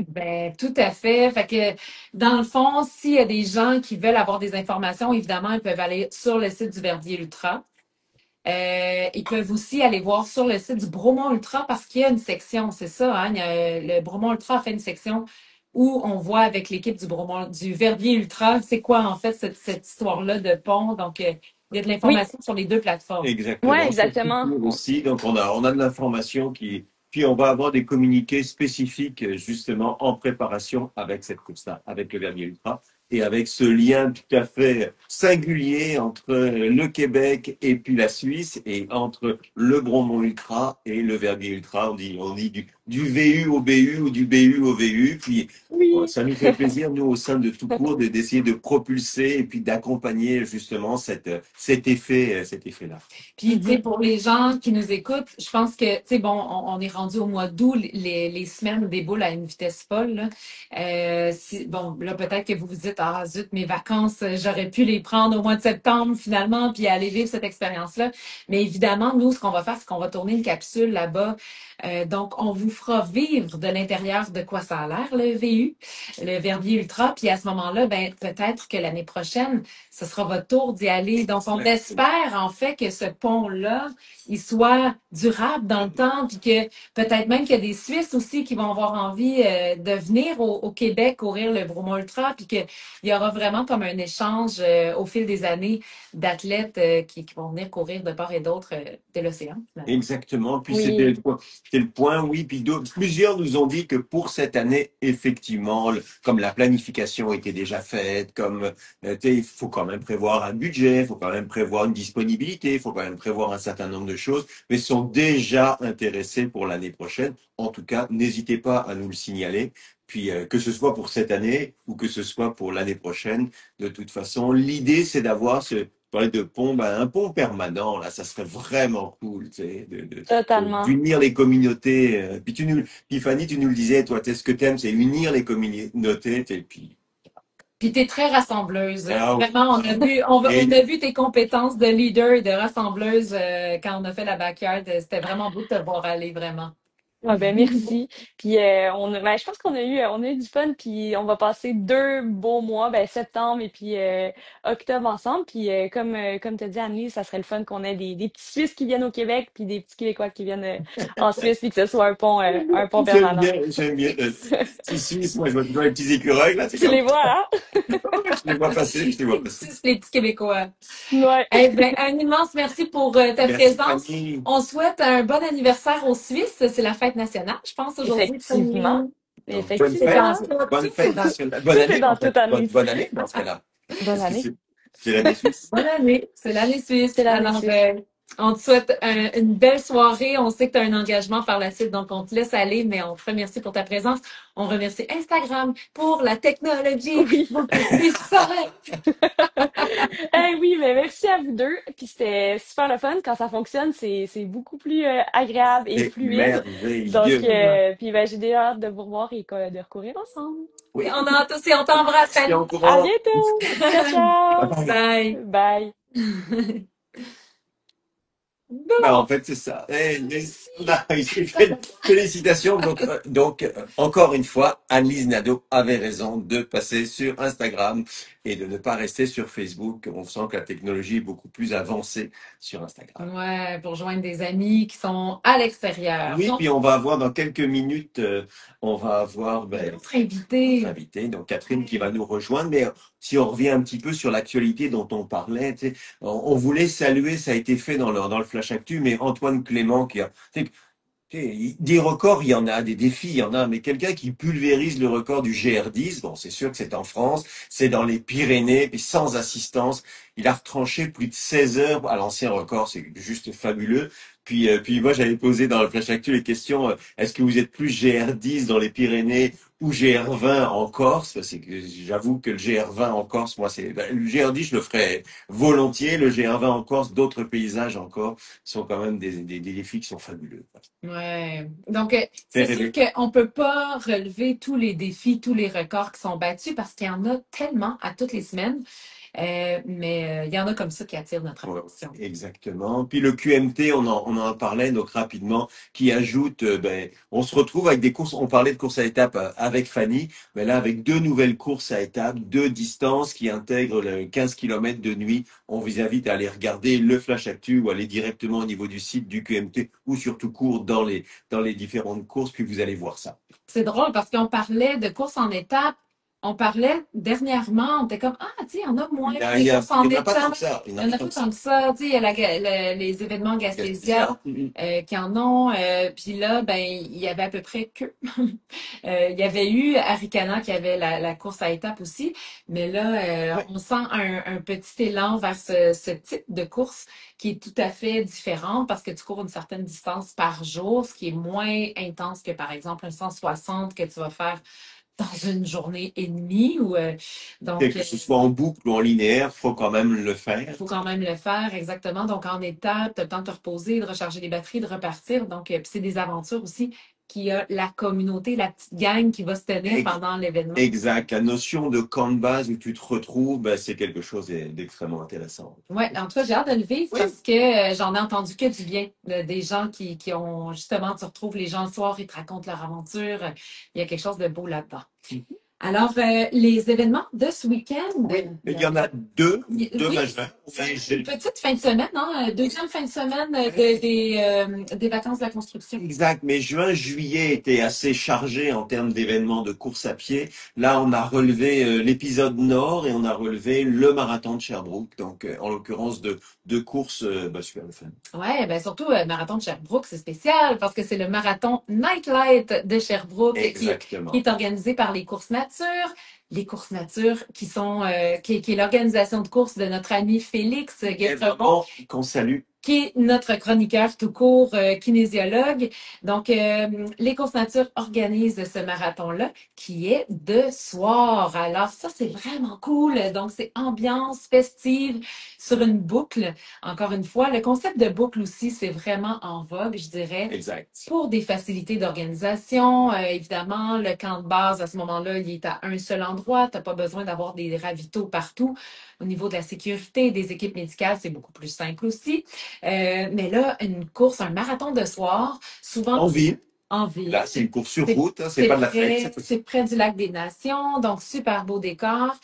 Ben, tout à fait. Fait que, dans le fond, s'il y a des gens qui veulent avoir des informations, évidemment, ils peuvent aller sur le site du Verbier Ultra. Ils peuvent aussi aller voir sur le site du Bromont Ultra parce qu'il y a une section, c'est ça, hein, le Bromont Ultra a fait une section où on voit avec l'équipe du Verbier Ultra, c'est quoi en fait cette histoire-là de pont. Donc, Il y a de Oui, l'information sur les deux plateformes. ouais, Exactement, sur exactement. Concours aussi. Donc, on a de l'information puis on va avoir des communiqués spécifiques, justement, en préparation avec cette course-là, avec le Verbier Ultra, et avec ce lien tout à fait singulier entre le Québec et puis la Suisse, et entre le Bromont Ultra et le Verbier Ultra. On dit du VU au BU ou du BU au VU. Puis, Oui. ça nous fait plaisir, nous, au sein de Tout Court, d'essayer de propulser et puis d'accompagner, justement, cet effet-là. Puis, tu sais, Mhm. pour les gens qui nous écoutent, je pense que, tu sais, bon, on est rendu au mois d'août, les semaines déboulent à une vitesse folle, là. Bon, là, peut-être que vous vous dites, ah, zut, mes vacances, j'aurais pu les prendre au mois de septembre, finalement, puis aller vivre cette expérience-là. Mais évidemment, nous, ce qu'on va faire, c'est qu'on va tourner une capsule là-bas. Donc, on vous fera vivre de l'intérieur de quoi ça a l'air, le VU, le Verbier Ultra. Puis à ce moment-là, ben, peut-être que l'année prochaine, ce sera votre tour d'y aller. Donc, on espère en fait que ce pont-là, il soit durable dans le temps, puis que peut-être même qu'il y a des Suisses aussi qui vont avoir envie de venir au Québec courir le Bromont Ultra, puis qu'il y aura vraiment comme un échange au fil des années d'athlètes qui vont venir courir de part et d'autre de l'océan, finalement. Exactement. Puis Oui, c'était le point, oui. Puis plusieurs nous ont dit que pour cette année, effectivement, comme la planification était déjà faite, comme tu sais, il faut quand même prévoir un budget, il faut quand même prévoir une disponibilité, il faut quand même prévoir un certain nombre de choses, mais sont déjà intéressés pour l'année prochaine. En tout cas, n'hésitez pas à nous le signaler. Puis que ce soit pour cette année ou que ce soit pour l'année prochaine, de toute façon, l'idée c'est d'avoir parler de pont, ben, un pont permanent, là, ça serait vraiment cool, tu sais, totalement. d'unir les communautés. Puis Fanny, tu nous le disais, toi, ce que t'aimes, c'est unir les communautés, et puis, Puis t'es très rassembleuse. ah, Vraiment, on et a vu tes compétences de leader et de rassembleuse quand on a fait la backyard. C'était vraiment beau de te voir aller, vraiment. Ah ben merci. Puis ben, je pense qu'on a eu du fun. Puis on va passer 2 beaux mois, ben septembre et puis octobre ensemble. Puis comme t'as dit Annelise, ça serait le fun qu'on ait des petits Suisses qui viennent au Québec, puis des petits Québécois qui viennent en Suisse, puis que ce soit un pont j'aime permanent. bien, j'aime bien. Si, si, moi, je vois toujours les petits écureuils, là, c'est Tu comme, les vois, hein? je les vois passer, je les vois passer. Les petits Québécois. Ouais, Eh ben, un immense merci pour ta Merci, présence. Fanny. On souhaite un bon anniversaire aux Suisses. C'est la fête nationale, je pense, aujourd'hui. effectivement. Donc, C'est dans Effectivement. tout, bonne tout est fête dans. nationale, bonne Tout est année, dans en toute fait, Annelise. bonne année dans ce cas-là. Bonne Parce que année. c'est l'année suisse. Bonne année. C'est l'année C'est suisse. l'année Alors, suisse. on te souhaite une belle soirée. On sait que tu as un engagement par la suite, donc on te laisse aller, mais on te remercie pour ta présence. On remercie Instagram pour la technologie Oui. beaucoup plus simple. Eh oui, mais merci à vous deux. Puis c'était super le fun. Quand ça fonctionne, c'est beaucoup plus agréable et C'est fluide. Donc, merveilleux. Ouais. puis ben, j'ai déjà hâte de vous revoir et de recourir ensemble. Et Oui, on a hâte aussi, on t'embrasse, c'est en Fanny. À courant. bientôt! Ciao, Bye ciao! bye. Bye. Bye! Bah, Bon. en fait, c'est ça. On a réussi. Félicitations. Encore une fois, Annelise Nadeau avait raison de passer sur Instagram et de ne pas rester sur Facebook. On sent que la technologie est beaucoup plus avancée sur Instagram. Ouais, pour joindre des amis qui sont à l'extérieur. Oui, Donc, puis on va avoir dans quelques minutes, on va avoir notre invité. notre invité, donc Catherine qui va nous rejoindre. Mais si on revient un petit peu sur l'actualité dont on parlait, tu sais, on voulait saluer, ça a été fait dans le Flash Actu, mais Antoine Clément qui a, tu sais, des records, il y en a, des défis, il y en a, mais quelqu'un qui pulvérise le record du GR10, bon, c'est sûr que c'est en France, c'est dans les Pyrénées, puis sans assistance, il a retranché plus de 16 heures à l'ancien record, c'est juste fabuleux. Puis moi, j'avais posé dans le Flash Actu les questions, est-ce que vous êtes plus GR10 dans les Pyrénées ou GR20 en Corse? Parce que j'avoue que le GR20 en Corse, moi, le GR10, je le ferais volontiers, le GR20 en Corse, d'autres paysages encore, sont quand même des défis qui sont fabuleux. Ouais. Donc, Fait c'est sûr rêver. qu'on peut pas relever tous les défis, tous les records qui sont battus parce qu'il y en a tellement à toutes les semaines. Mais il y en a comme ça qui attirent notre Ouais, attention. exactement. Puis le QMT, on en parlait donc rapidement, qui ajoute, on se retrouve avec des courses. On parlait de courses à étapes avec Fanny, mais là avec deux nouvelles courses à étapes, deux distances qui intègrent le 15 km de nuit. On vous invite à aller regarder le Flash Actu ou aller directement au niveau du site du QMT ou surtout court dans les différentes courses, puis vous allez voir ça. C'est drôle parce qu'on parlait de course en étapes on parlait dernièrement, on était comme, ah, tu sais, il y en a moins, Il les y a, courses en il y en a pas tant métal. que ça. Il y Il en n'y a en pas a tant pas que ça. tant que ça, tu sais, il y a les événements Gaspésia qui en ont. Puis là, ben, il y avait à peu près que. Il y avait eu Arikana qui avait la course à étapes aussi, mais là, Ouais. on sent un petit élan vers ce type de course qui est tout à fait différent parce que tu cours une certaine distance par jour, ce qui est moins intense que par exemple un 160 que tu vas faire dans une journée et demie. Donc, Que ce soit en boucle ou en linéaire, faut quand même le faire. il faut quand même le faire, exactement. Donc, en étape, tu as le temps de te reposer, de recharger les batteries, de repartir. Donc, puis c'est des aventures aussi qui a la communauté, la petite gang qui va se tenir pendant l'événement. Exact. La notion de camp de base où tu te retrouves, ben, c'est quelque chose d'extrêmement intéressant. Ouais, en tout cas, j'ai hâte de le vivre Oui. parce que j'en ai entendu que du bien. Des gens qui ont justement, tu retrouves les gens le soir, ils te racontent leur aventure. Il y a quelque chose de beau là-dedans. Alors, les événements de ce week-end. Il y en a deux Oui, majeurs. c'est une petite fin de semaine, hein? Deuxième fin de semaine des vacances de la construction. Exact, mais juin, juillet était assez chargé en termes d'événements de course à pied. Là, on a relevé l'épisode nord et on a relevé le marathon de Sherbrooke. Donc, en l'occurrence, de courses super le fun. Ouais, ben surtout le marathon de Sherbrooke, c'est spécial parce que c'est le marathon Nightlight de Sherbrooke qui est organisé par les courses nature. Les courses nature qui sont qui est l'organisation de courses de notre ami Félix Guetrebon, qu'on salue, qui est notre chroniqueur tout court, kinésiologue. Donc, les courses nature organisent ce marathon-là qui est de soir. Alors ça, c'est vraiment cool. Donc, c'est ambiance festive sur une boucle. Encore une fois, le concept de boucle aussi, c'est vraiment en vogue, je dirais. Exact. Pour des facilités d'organisation. Évidemment, le camp de base, à ce moment-là, il est à un seul endroit. Tu n'as pas besoin d'avoir des ravitaux partout. Au niveau de la sécurité, des équipes médicales, c'est beaucoup plus simple aussi. Mais là, une course, un marathon de soir, souvent... En ville. En ville. Là, c'est une course sur route, hein, c'est pas de la fête. C'est près du lac des Nations, donc super beau décor.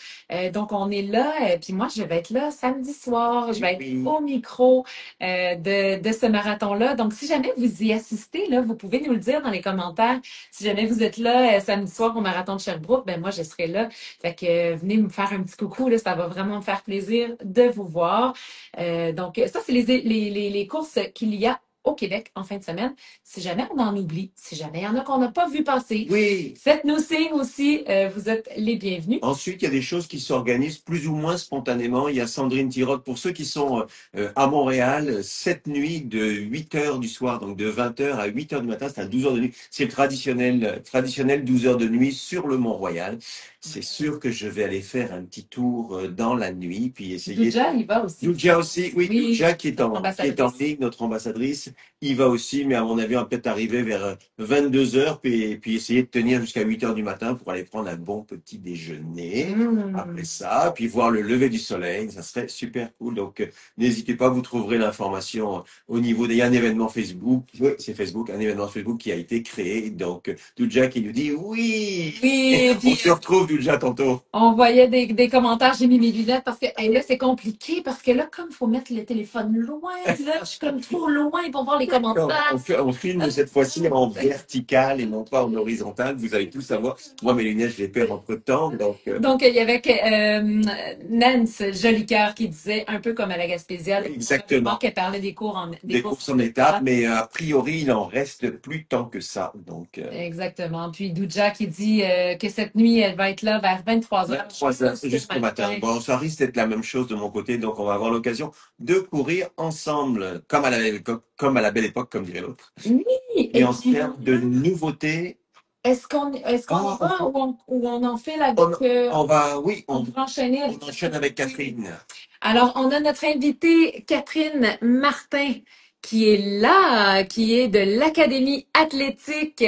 Donc, on est là, puis moi, je vais être là samedi soir. Je vais être au micro de ce marathon-là. Donc, si jamais vous y assistez, là, vous pouvez nous le dire dans les commentaires. Si jamais vous êtes là samedi soir au marathon de Sherbrooke, ben moi, je serai là. Fait que venez me faire un petit coucou, là, ça va vraiment me faire plaisir de vous voir. Donc, ça, c'est les courses qu'il y a au Québec en fin de semaine. Si jamais on en oublie, si jamais il y en a qu'on n'a pas vu passer, faites-nous signe aussi. Vous êtes les bienvenus. Ensuite, il y a des choses qui s'organisent plus ou moins spontanément. Il y a Sandrine Tirotte, pour ceux qui sont à Montréal, cette nuit de 8 heures du soir, donc de 20 heures à 8 heures du matin, c'est à 12 heures de nuit. C'est le traditionnel 12 heures de nuit sur le Mont-Royal. C'est sûr que je vais aller faire un petit tour dans la nuit, puis essayer. Doudja, il va aussi. Doudja aussi, oui. Doudja qui est en ligne, notre ambassadrice, il va aussi, mais à mon avis, on va peut-être arriver vers 22 heures, puis essayer de tenir jusqu'à 8 heures du matin pour aller prendre un bon petit déjeuner. Après ça, puis voir le lever du soleil, ça serait super cool. Donc, n'hésitez pas, vous trouverez l'information au niveau il y a un événement Facebook, oui, c'est Facebook, un événement Facebook qui a été créé. Donc, Doudja qui nous dit oui, on se retrouve Doudja tantôt. On voyait des commentaires, j'ai mis mes lunettes parce que là, c'est compliqué parce que là, comme il faut mettre le téléphone loin, là, je suis comme trop loin pour voir les commentaires. On filme cette fois-ci en vertical et non pas en horizontal. Vous allez tout savoir. Moi, mes lunettes, je les perds entre temps. Donc, il y avait Nance Jolicoeur qui disait un peu comme à la Gaspésia. Exactement. Qu'elle parlait des courses en étapes, mais a priori, il en reste plus tant que ça. Donc, exactement. Puis Doudja qui dit que cette nuit, elle va être là vers 23h. 23h jusqu'au matin. Bon, ça risque d'être la même chose de mon côté. Donc, on va avoir l'occasion de courir ensemble, comme à la belle époque, comme dirait l'autre. Oui. Et en termes de nouveautés, est-ce qu'on va ou on en fait avec... on va enchaîner on enchaîne avec Catherine. Alors, on a notre invitée Catherine Martin qui est là, qui est de l'Académie athlétique.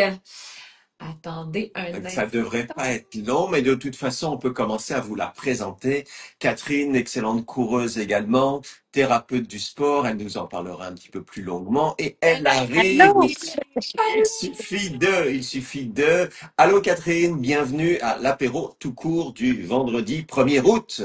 Attendez un instant. Ça devrait pas être long, mais de toute façon, on peut commencer à vous la présenter. Catherine, excellente coureuse également, thérapeute du sport, elle nous en parlera un petit peu plus longuement. Et elle arrive. Il suffit de. Allô Catherine, bienvenue à l'apéro tout court du vendredi 1er août.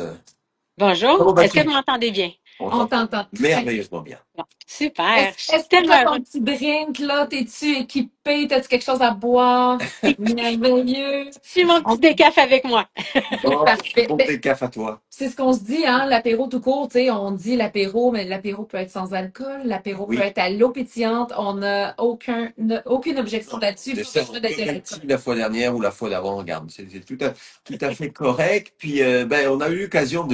Bonjour, est-ce que vous m'entendez bien? On t'entend. Merveilleusement bien. Bon. Super. Je suis Est-ce que tellement t'as ton heureuse. petit drink, là? T'es-tu équipé? T'as-tu quelque chose à boire? Merveilleux. J'ai mon petit On- décaf avec moi. C'est Bon, parfait. bon Ben, décaf à toi. c'est ce qu'on se dit, hein, l'apéro tout court, tu sais, on dit l'apéro, mais l'apéro peut être sans alcool, l'apéro peut Oui. être à l'eau pétillante, on n'a aucune objection là-dessus, C'est pas ça, besoin on d'être de l'aurait l'alcool. dit la fois dernière ou la fois d'avant, regarde, c'est tout à fait correct. Puis, on a eu l'occasion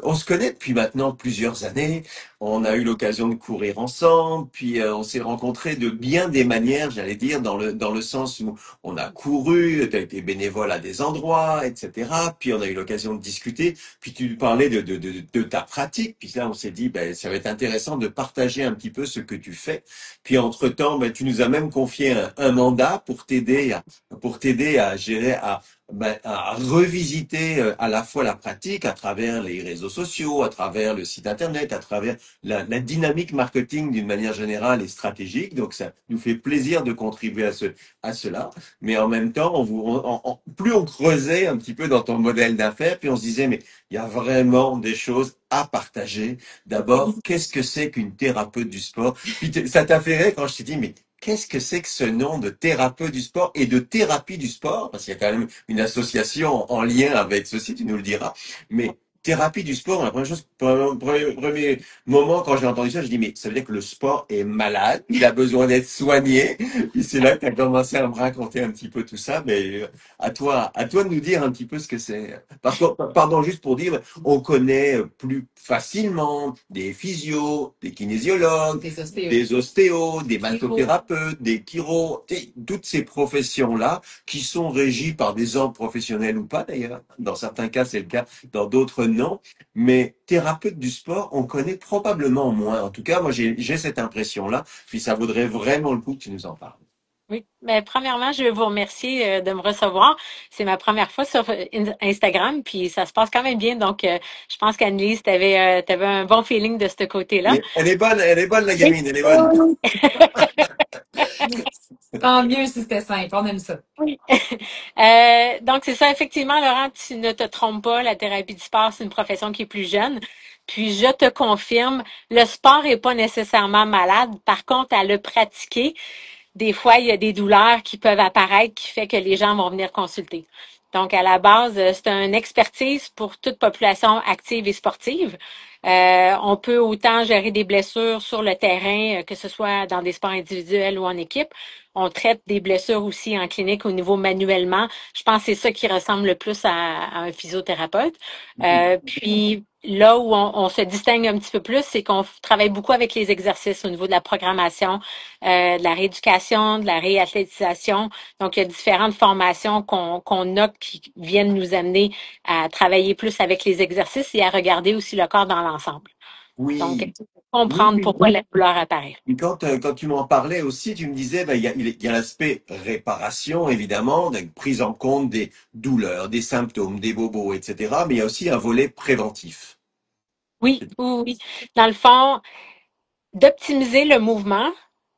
on se connaît depuis maintenant plusieurs années. On a eu l'occasion de courir ensemble. Puis, on s'est rencontrés de bien des manières, j'allais dire, dans le sens où on a couru, tu as été bénévole à des endroits, etc. Puis, on a eu l'occasion de discuter. Puis, tu parlais de ta pratique. Puis là, on s'est dit, ça va être intéressant de partager un petit peu ce que tu fais. Puis entre-temps, tu nous as même confié un mandat pour t'aider à gérer, à revisiter à la fois la pratique à travers les réseaux sociaux, à travers le site internet, à travers la dynamique marketing d'une manière générale et stratégique. Donc ça nous fait plaisir de contribuer à cela. Mais en même temps, plus on creusait un petit peu dans ton modèle d'affaires, puis on se disait, mais il y a vraiment des choses à partager. D'abord, qu'est-ce que c'est qu'une thérapeute du sport? Puis ça t'a fait rire quand je t'ai dit, mais qu'est-ce que c'est que ce nom de thérapeute du sport et de thérapie du sport? Parce qu'il y a quand même une association en lien avec ceci, tu nous le diras. Mais thérapie du sport, la première chose, premier moment quand j'ai entendu ça, je dis, mais ça veut dire que le sport est malade, il a besoin d'être soigné. Puis c'est là que tu as commencé à me raconter un petit peu tout ça. Mais à toi de nous dire un petit peu ce que c'est. Parce que, pardon, juste pour dire, on connaît plus facilement des physios, des kinésiologues, Des ostéos. des ostéos, des Chiro. massothérapeutes, des chiros, toutes ces professions-là qui sont régies par des ordres professionnels ou pas d'ailleurs. Dans certains cas, c'est le cas, dans d'autres, non. Mais thérapeute du sport, on connaît probablement moins. En tout cas, moi, j'ai cette impression-là. Puis ça vaudrait vraiment le coup que tu nous en parles. Oui, mais premièrement, je veux vous remercier de me recevoir. C'est ma première fois sur Instagram, puis ça se passe quand même bien. Donc, je pense qu'Annelise, t'avais un bon feeling de ce côté-là. Elle est bonne la Oui. gamine, elle est bonne. Tant mieux si c'était simple, on aime ça. Oui. Donc, c'est ça, effectivement, Laurent, tu ne te trompes pas, la thérapie du sport, c'est une profession qui est plus jeune. Puis, je te confirme, le sport est pas nécessairement malade. Par contre, à le pratiquer, des fois, il y a des douleurs qui peuvent apparaître qui fait que les gens vont venir consulter. Donc, à la base, c'est une expertise pour toute population active et sportive. On peut autant gérer des blessures sur le terrain, que ce soit dans des sports individuels ou en équipe. On traite des blessures aussi en clinique au niveau manuellement. Je pense que c'est ça qui ressemble le plus à un physiothérapeute. Puis là où on se distingue un petit peu plus, c'est qu'on travaille beaucoup avec les exercices au niveau de la programmation, de la rééducation, de la réathlétisation. Donc, il y a différentes formations qu'on a qui viennent nous amener à travailler plus avec les exercices et à regarder aussi le corps dans l'ensemble. Donc, Oui, oui, comprendre oui. pourquoi la douleur apparaît. Et quand tu m'en parlais aussi, tu me disais, il y a l'aspect réparation, évidemment, donc prise en compte des douleurs, des symptômes, des bobos, etc. Mais il y a aussi un volet préventif. Oui, oui, oui. Dans le fond, d'optimiser le mouvement,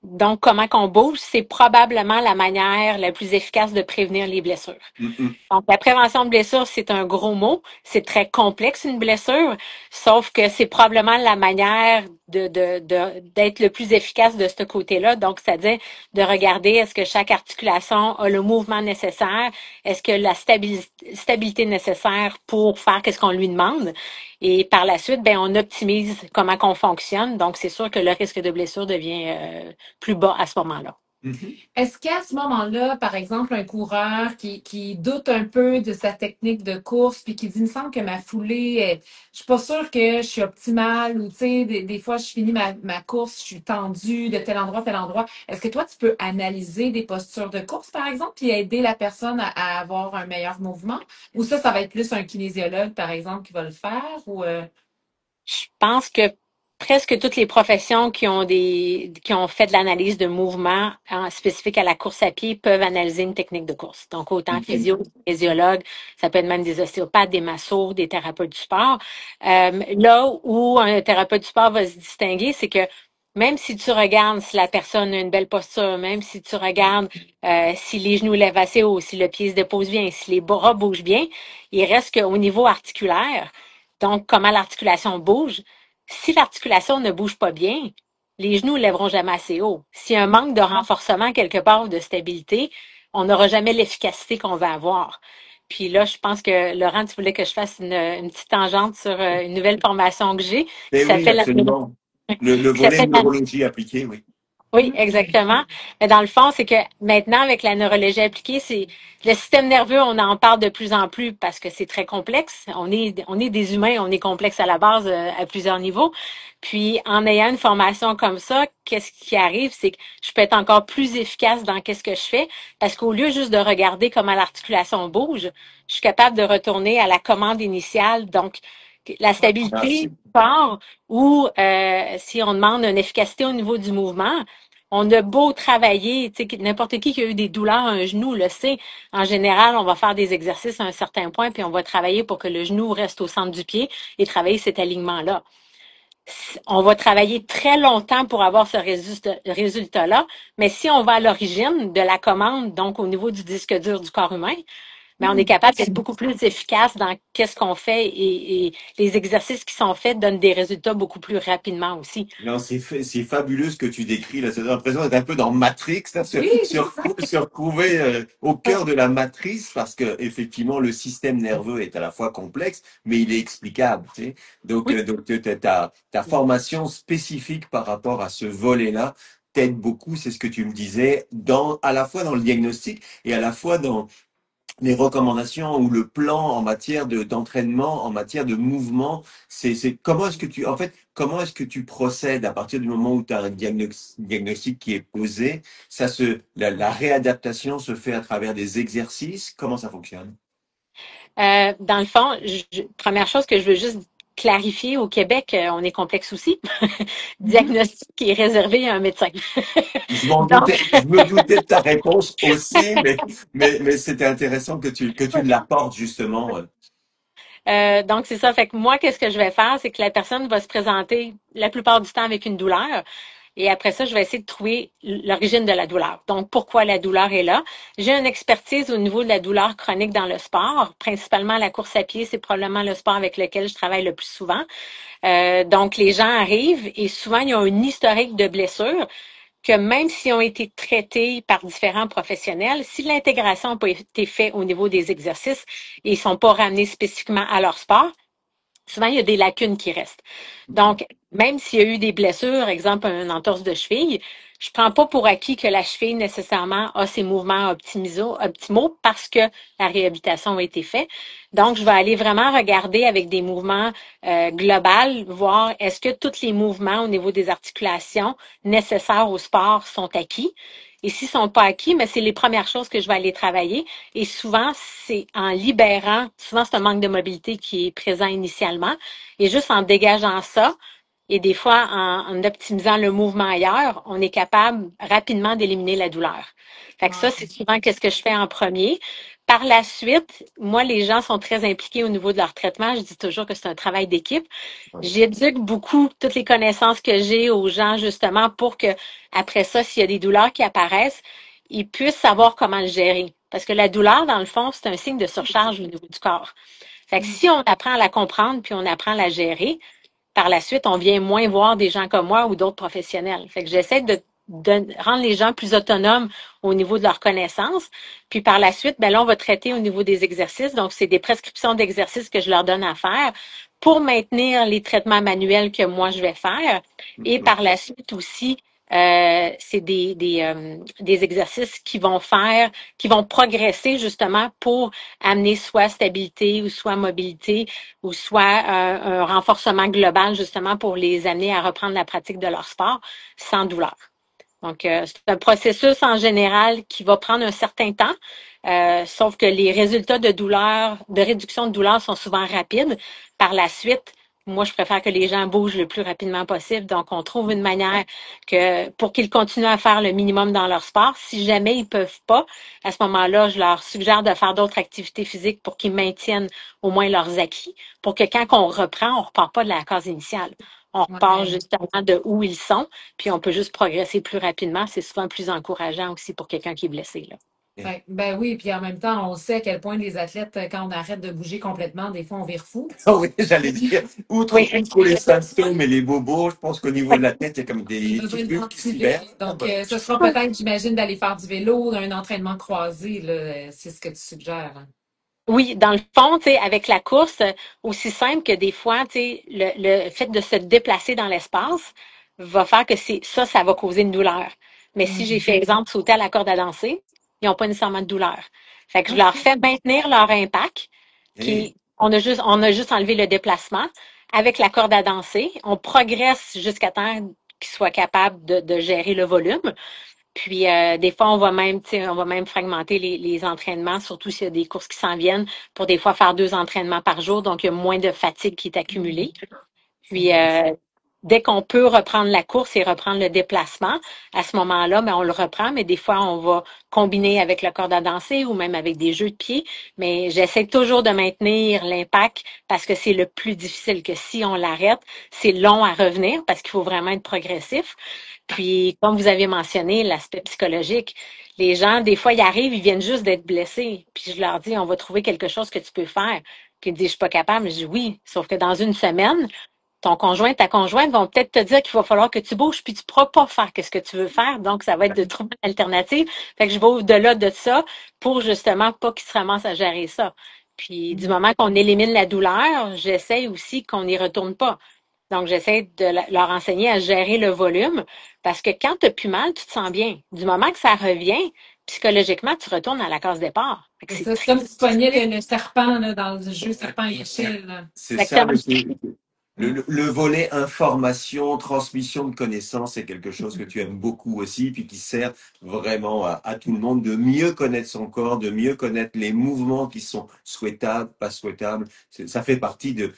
donc comment qu'on bouge, c'est probablement la manière la plus efficace de prévenir les blessures. Mm, Donc, la prévention de blessures, c'est un gros mot. C'est très complexe, une blessure, sauf que c'est probablement la manière d'être le plus efficace de ce côté-là. Donc, c'est-à-dire de regarder est-ce que chaque articulation a le mouvement nécessaire, est-ce que la stabilité nécessaire pour faire ce qu'on lui demande. Et par la suite, ben, on optimise comment qu'on fonctionne. Donc, c'est sûr que le risque de blessure devient plus bas à ce moment-là. mm. Est-ce qu'à ce moment-là, par exemple, un coureur qui doute un peu de sa technique de course, puis qui dit, il me semble que ma foulée, je suis pas sûre que je suis optimale, ou tu sais, des fois, je finis ma course, je suis tendue de tel endroit. Est-ce que toi, tu peux analyser des postures de course, par exemple, puis aider la personne à avoir un meilleur mouvement? Ou ça va être plus un kinésiologue, par exemple, qui va le faire? Ou Je pense que presque toutes les professions qui ont fait de l'analyse de mouvement spécifique à la course à pied peuvent analyser une technique de course. Donc, autant OK. physio, physiologue, ça peut être même des ostéopathes, des massos, des thérapeutes du sport. Là où un thérapeute du sport va se distinguer, c'est que même si tu regardes si la personne a une belle posture, même si tu regardes si les genoux lèvent assez haut, si le pied se dépose bien, si les bras bougent bien, il reste qu'au niveau articulaire, donc comment l'articulation bouge, si l'articulation ne bouge pas bien, les genoux ne lèveront jamais assez haut. S'il y a un manque de renforcement quelque part ou de stabilité, on n'aura jamais l'efficacité qu'on va avoir. Puis là, je pense que Laurent, tu voulais que je fasse une petite tangente sur une nouvelle formation que j'ai qui Eh oui, s'appelle absolument. Le qui volet s'appelle neurologie appliquée, oui. oui, exactement. Mais dans le fond, c'est que maintenant, avec la neurologie appliquée, c'est le système nerveux, on en parle de plus en plus parce que c'est très complexe. On est des humains, on est complexe à la base à plusieurs niveaux. Puis, en ayant une formation comme ça, qu'est-ce qui arrive, c'est que je peux être encore plus efficace dans qu'est-ce que je fais parce qu'au lieu juste de regarder comment l'articulation bouge, je suis capable de retourner à la commande initiale. Donc, la stabilité Merci. part ou si on demande une efficacité au niveau du mouvement, on a beau travailler, tu sais, n'importe qui a eu des douleurs à un genou le sait. En général, on va faire des exercices à un certain point, puis on va travailler pour que le genou reste au centre du pied et travailler cet alignement-là. On va travailler très longtemps pour avoir ce résultat-là, mais si on va à l'origine de la commande, donc au niveau du disque dur du corps humain, mais on est capable d'être beaucoup plus efficace dans qu'est-ce qu'on fait et les exercices qui sont faits donnent des résultats beaucoup plus rapidement aussi. Non, c'est fabuleux ce que tu décris là. J'ai l'impression d'être un peu dans Matrix, là, se retrouver au cœur de la matrice parce que effectivement le système nerveux est à la fois complexe, mais il est explicable. Tu sais. Oui. Donc ta formation spécifique par rapport à ce volet-là t'aide beaucoup. C'est ce que tu me disais à la fois dans le diagnostic et à la fois dans les recommandations ou le plan en matière d'entraînement, en matière de mouvement, c'est comment est-ce que comment est-ce que tu procèdes à partir du moment où tu as un diagnostic qui est posé, la réadaptation se fait à travers des exercices, comment ça fonctionne? Dans le fond, première chose que je veux juste clarifier, au Québec, on est complexe aussi. Diagnostic est réservé à un médecin. Donc, Je me doutais de ta réponse aussi, mais c'était intéressant que tu l'apportes justement. donc c'est ça. Fait que moi, qu'est-ce que je vais faire, c'est que la personne va se présenter la plupart du temps avec une douleur. Et après ça, je vais essayer de trouver l'origine de la douleur. Donc, pourquoi la douleur est là? J'ai une expertise au niveau de la douleur chronique dans le sport. Principalement, la course à pied, c'est probablement le sport avec lequel je travaille le plus souvent. Donc, les gens arrivent et souvent, ils ont un historique de blessures que même s'ils ont été traités par différents professionnels, si l'intégration n'a pas été faite au niveau des exercices et ils ne sont pas ramenés spécifiquement à leur sport, souvent, il y a des lacunes qui restent. Donc, même s'il y a eu des blessures, exemple, une entorse de cheville, je ne prends pas pour acquis que la cheville nécessairement a ses mouvements optimaux parce que la réhabilitation a été faite. Donc, je vais aller vraiment regarder avec des mouvements globaux, voir est-ce que tous les mouvements au niveau des articulations nécessaires au sport sont acquis. Et s'ils ne sont pas acquis, mais c'est les premières choses que je vais aller travailler. Et souvent, c'est en libérant, souvent c'est un manque de mobilité qui est présent initialement, et juste en dégageant ça, et des fois en optimisant le mouvement ailleurs, on est capable rapidement d'éliminer la douleur. Fait que ça, c'est souvent qu'est-ce que je fais en premier. Par la suite, moi, les gens sont très impliqués au niveau de leur traitement. Je dis toujours que c'est un travail d'équipe. J'éduque beaucoup toutes les connaissances que j'ai aux gens, justement, pour que, après ça, s'il y a des douleurs qui apparaissent, ils puissent savoir comment le gérer. Parce que la douleur, dans le fond, c'est un signe de surcharge au niveau du corps. Fait que si on apprend à la comprendre puis on apprend à la gérer, par la suite, on vient moins voir des gens comme moi ou d'autres professionnels. Fait que j'essaie de rendre les gens plus autonomes au niveau de leurs connaissances. Puis par la suite, ben là, on va traiter au niveau des exercices. Donc, c'est des prescriptions d'exercices que je leur donne à faire pour maintenir les traitements manuels que moi, je vais faire. Et par la suite aussi, c'est des exercices qui vont progresser justement pour amener soit stabilité ou soit mobilité ou soit un renforcement global justement pour les amener à reprendre la pratique de leur sport sans douleur. Donc, c'est un processus en général qui va prendre un certain temps, sauf que les résultats de douleur, de réduction de douleur sont souvent rapides. Par la suite, moi, je préfère que les gens bougent le plus rapidement possible. Donc, on trouve une manière pour qu'ils continuent à faire le minimum dans leur sport. Si jamais ils peuvent pas, à ce moment-là, je leur suggère de faire d'autres activités physiques pour qu'ils maintiennent au moins leurs acquis, pour que quand on reprend, on repart pas de la case initiale. On repart justement de où ils sont, puis on peut juste progresser plus rapidement. C'est souvent plus encourageant aussi pour quelqu'un qui est blessé, là. Ben oui, puis en même temps, on sait à quel point les athlètes, quand on arrête de bouger complètement, des fois on vire fou. Ah oui, j'allais dire, outre, Oui. outre les symptômes et les bobos, je pense qu'au niveau de la tête, il y a comme J'ai des besoin petits de trucs qui se ventiler. libèrent. Ah Donc, bah, ce sera peut-être, j'imagine, d'aller faire du vélo, un entraînement croisé, là, c'est ce que tu suggères, hein. Oui, dans le fond, tu sais, avec la course, aussi simple que des fois, tu sais, le fait de se déplacer dans l'espace va faire que ça va causer une douleur. Mais si j'ai Mhm. fait exemple sauter à la corde à danser, ils n'ont pas nécessairement de douleur. Fait que je leur OK. fais maintenir leur impact, hey, on a juste enlevé le déplacement. Avec la corde à danser, on progresse jusqu'à temps qu'ils soient capables de gérer le volume. Puis des fois, on va même fragmenter les entraînements, surtout s'il y a des courses qui s'en viennent, pour des fois faire 2 entraînements par jour, donc il y a moins de fatigue qui est accumulée. C'est Puis intéressant. dès qu'on peut reprendre la course et reprendre le déplacement, à ce moment-là, ben, on le reprend, mais des fois, on va combiner avec le corde à danser ou même avec des jeux de pied. Mais j'essaie toujours de maintenir l'impact parce que c'est le plus difficile, que si on l'arrête, c'est long à revenir parce qu'il faut vraiment être progressif. Puis, comme vous avez mentionné, l'aspect psychologique, les gens, des fois, ils arrivent, ils viennent juste d'être blessés. Puis je leur dis, on va trouver quelque chose que tu peux faire. Puis ils disent, je suis pas capable. Je dis oui, sauf que dans une semaine, ton conjoint, ta conjointe vont peut-être te dire qu'il va falloir que tu bouges, puis tu ne pourras pas faire ce que tu veux faire. Donc, ça va être de trouver une alternative. Fait que je vais au-delà de ça pour justement pas qu'ils se ramassent à gérer ça. Puis, du moment qu'on élimine la douleur, j'essaie aussi qu'on n'y retourne pas. Donc, j'essaie de leur enseigner à gérer le volume parce que quand tu n'as plus mal, tu te sens bien. Du moment que ça revient, psychologiquement, tu retournes à la case départ. Fait que C'est c'est ça, c'est très comme si tu pognais le serpent là, dans le jeu Serpent et Échelle, là. c'est ça, exactement. le volet information, transmission de connaissances, c'est quelque chose que tu aimes beaucoup aussi, puis qui sert vraiment à tout le monde de mieux connaître son corps, de mieux connaître les mouvements qui sont souhaitables, pas souhaitables. Ça fait partie de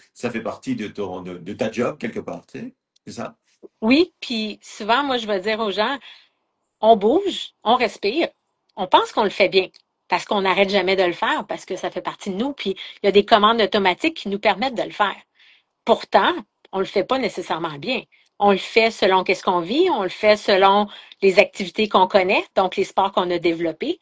ta job quelque part, tu sais, c'est ça? Oui, puis souvent, moi, je vais dire aux gens, on bouge, on respire, on pense qu'on le fait bien parce qu'on n'arrête jamais de le faire, parce que ça fait partie de nous, puis il y a des commandes automatiques qui nous permettent de le faire. Pourtant, on le fait pas nécessairement bien. On le fait selon qu'est-ce qu'on vit, on le fait selon les activités qu'on connaît, donc les sports qu'on a développés.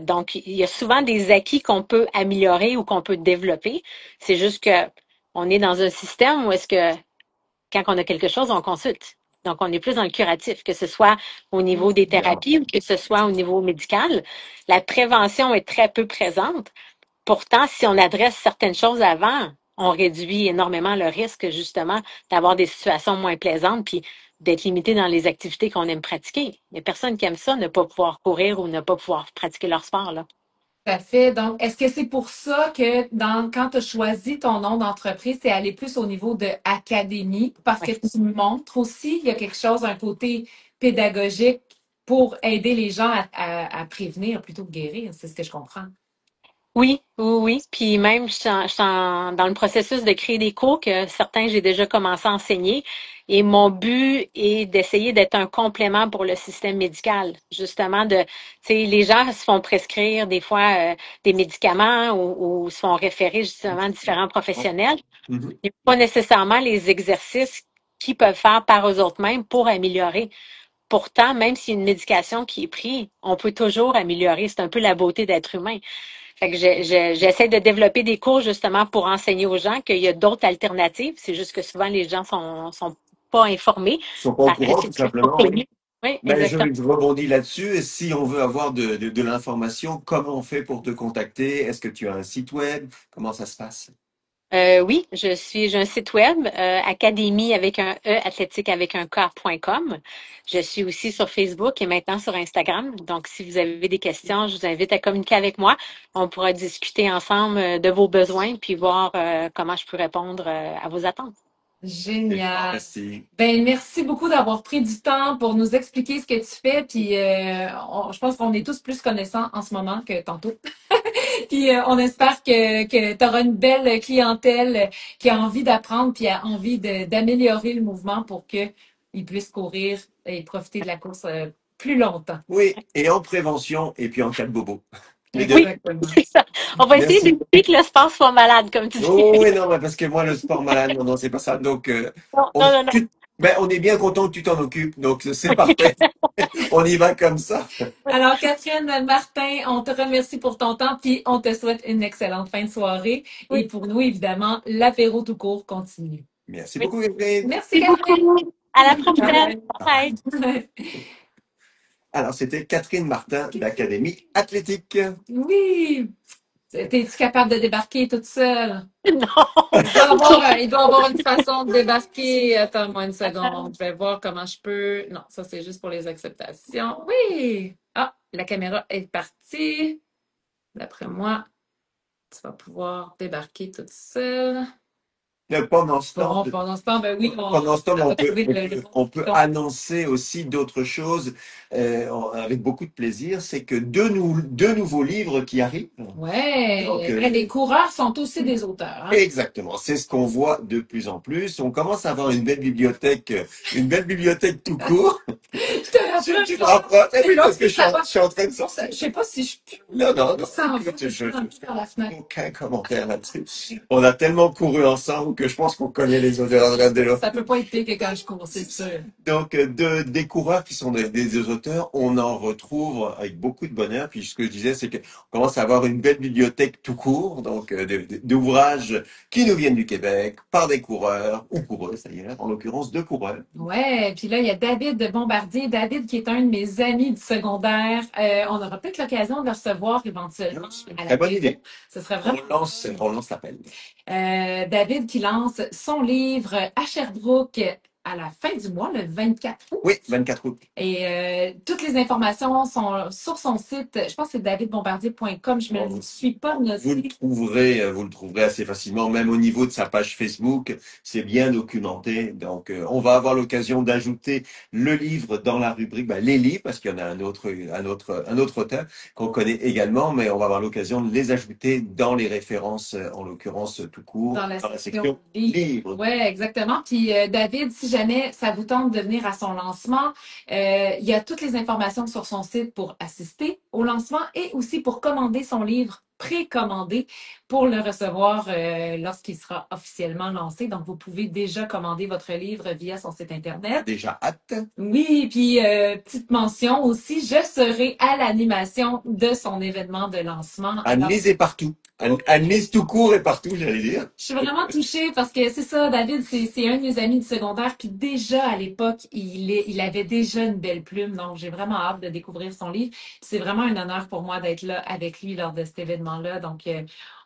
Donc, il y a souvent des acquis qu'on peut améliorer ou qu'on peut développer. C'est juste que on est dans un système où est-ce que quand on a quelque chose, on consulte. Donc, on est plus dans le curatif, que ce soit au niveau des thérapies ou que ce soit au niveau médical. La prévention est très peu présente. Pourtant, si on adresse certaines choses avant, on réduit énormément le risque, justement, d'avoir des situations moins plaisantes puis d'être limité dans les activités qu'on aime pratiquer. Il n'y a personne qui aime ça, ne pas pouvoir courir ou ne pas pouvoir pratiquer leur sport, là. Tout à fait. Donc, est-ce que c'est pour ça que quand tu as choisi ton nom d'entreprise, c'est aller plus au niveau de académie? Parce que Ouais. tu montres aussi, il y a quelque chose, un côté pédagogique pour aider les gens à prévenir plutôt que guérir. C'est ce que je comprends. Oui, oui, oui. Puis même, je suis dans le processus de créer des cours que certains, j'ai déjà commencé à enseigner. Et mon but est d'essayer d'être un complément pour le système médical. Justement, tu sais, les gens se font prescrire des fois des médicaments ou se font référer justement à différents professionnels. Mhm. Il n'y a pas nécessairement les exercices qu'ils peuvent faire par eux autres mêmes pour améliorer. Pourtant, même s'il y a une médication qui est prise, on peut toujours améliorer. C'est un peu la beauté d'être humain. Fait que j'essaie de développer des cours justement pour enseigner aux gens qu'il y a d'autres alternatives. C'est juste que souvent les gens sont pas informés Ils sont pas au parce que courant, c'est tout très simplement, oui. connu. Oui, Mais exactement. je rebondis là-dessus. Et si on veut avoir de l'information, comment on fait pour te contacter? Est-ce que tu as un site web? Comment ça se passe? Oui, j'ai un site web, académie avec un E, athlétique avec un K.com. Je suis aussi sur Facebook et maintenant sur Instagram. Donc, si vous avez des questions, je vous invite à communiquer avec moi. On pourra discuter ensemble de vos besoins puis voir comment je peux répondre à vos attentes. Génial. Merci. Ben, merci beaucoup d'avoir pris du temps pour nous expliquer ce que tu fais. Puis, je pense qu'on est tous plus connaissants en ce moment que tantôt. Puis on espère que tu auras une belle clientèle qui a envie d'apprendre puis a envie d'améliorer le mouvement pour qu'ils puissent courir et profiter de la course plus longtemps. Oui, et en prévention, et puis en cas de bobo. Les deux. Oui, Exactement. c'est ça. On va essayer Merci. d'éviter que le sport soit malade, comme tu dis. Oh, oui, non, mais parce que moi, le sport malade, non, non, c'est pas ça. Donc, Non, on, non, non, non. Ben, on est bien content que tu t'en occupes, donc c'est parfait. On y va comme ça. Alors, Catherine Martin, on te remercie pour ton temps, puis on te souhaite une excellente fin de soirée. Oui. Et pour nous, évidemment, l'apéro tout court continue. Merci Oui. beaucoup, Catherine. Merci, Merci Catherine. beaucoup. À la prochaine. Bye. Alors, c'était Catherine Martin d'Académie Athlétique. Oui. T'es-tu capable de débarquer toute seule? Non. Il doit avoir une façon de débarquer. Attends-moi une seconde. Je vais voir comment je peux. Non, ça, c'est juste pour les acceptations. Oui. Ah, la caméra est partie. D'après moi, tu vas pouvoir débarquer toute seule. Pendant ce temps, Bon, pendant ce temps, ben oui, pendant ce temps, on on va peut, trouver on le peut, bon on peut bouton. annoncer aussi d'autres choses avec beaucoup de plaisir. C'est que deux nouveaux livres qui arrivent. Ouais. Donc, Les coureurs sont aussi des auteurs. Hein? exactement, c'est ce qu'on voit de plus en plus. On commence à avoir une belle bibliothèque tout court. Je te rapproche. Tu te rapproches. Eh oui, Là, parce que ça va. je suis en train de sortir. Je sais pas si je peux. Non, non, non. Ça en va, Écoute, par la fenêtre. aucun commentaire là-dessus. On a tellement couru ensemble que je pense qu'on connaît les auteurs de l'un. Ça peut pas être pire que quand je cours, c'est sûr. Donc, des coureurs qui sont des auteurs, on en retrouve avec beaucoup de bonheur. Puis, ce que je disais, c'est qu'on commence à avoir une belle bibliothèque tout court, donc d'ouvrages qui nous viennent du Québec par des coureurs ou coureuses, d'ailleurs, en l'occurrence deux coureurs. Ouais, puis là, il y a David de Bombardier. David, qui est un de mes amis du secondaire. On aura peut-être l'occasion de le recevoir éventuellement. Très bonne idée. Ce serait vraiment. On lance l'appel. David qui lance son livre à Sherbrooke à la fin du mois, le 24 août. Oui, 24 août. Et toutes les informations sont sur son site. Je pense que c'est davidbombardier.com. Je me suis pas notée. Vous le trouverez assez facilement, même au niveau de sa page Facebook. C'est bien documenté. Donc, on va avoir l'occasion d'ajouter le livre dans la rubrique, les livres, parce qu'il y en a un autre auteur qu'on connaît également, mais on va avoir l'occasion de les ajouter dans les références, en l'occurrence tout court, dans la section livres. Oui, exactement. Puis David, si jamais ça vous tente de venir à son lancement, il y a toutes les informations sur son site pour assister au lancement et aussi pour commander son livre précommandé pour le recevoir lorsqu'il sera officiellement lancé. Donc, vous pouvez déjà commander votre livre via son site Internet. Déjà hâte. Oui, puis petite mention aussi, je serai à l'animation de son événement de lancement. Annelise est partout. Annelise tout court est partout, j'allais dire. Je suis vraiment touchée parce que c'est ça, David, c'est un de mes amis du secondaire, puis déjà à l'époque, il avait déjà une belle plume, donc j'ai vraiment hâte de découvrir son livre. C'est vraiment un honneur pour moi d'être là avec lui lors de cet événement-là. Donc,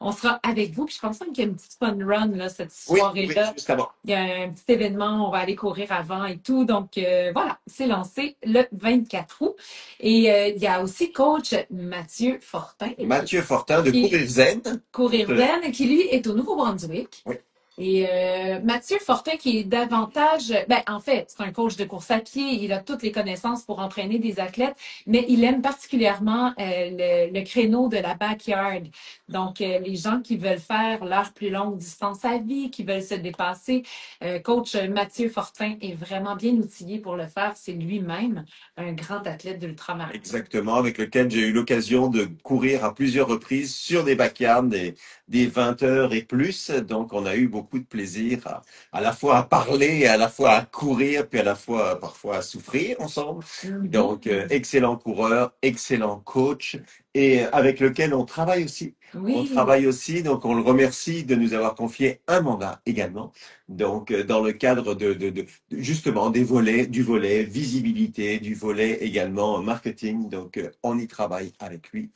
on sera avec vous. Puis je pense même qu'il y a une petite fun run là, cette soirée-là. Oui, justement. Il y a un petit événement, on va aller courir avant et tout. Donc, voilà, c'est lancé le 24 août. Et il y a aussi coach Mathieu Fortin. Mathieu Fortin de Courir Zen. Courir Zen, qui lui est au Nouveau-Brunswick. Oui. Et Mathieu Fortin, qui est davantage, en fait, c'est un coach de course à pied. Il a toutes les connaissances pour entraîner des athlètes, mais il aime particulièrement le créneau de la backyard. Donc, les gens qui veulent faire leur plus longue distance à vie, qui veulent se dépasser, coach Mathieu Fortin est vraiment bien outillé pour le faire. C'est lui-même un grand athlète d'ultramarin. Exactement, avec lequel j'ai eu l'occasion de courir à plusieurs reprises sur des backyards, des 20 heures et plus. Donc, on a eu beaucoup de plaisir à la fois à parler, à la fois à courir, puis à la fois parfois à souffrir ensemble. Donc, excellent coureur, excellent coach, et avec lequel on travaille aussi. Oui. On travaille aussi, donc on le remercie de nous avoir confié un mandat également. Donc, dans le cadre de justement du volet visibilité, du volet également marketing. Donc, on y travaille avec lui.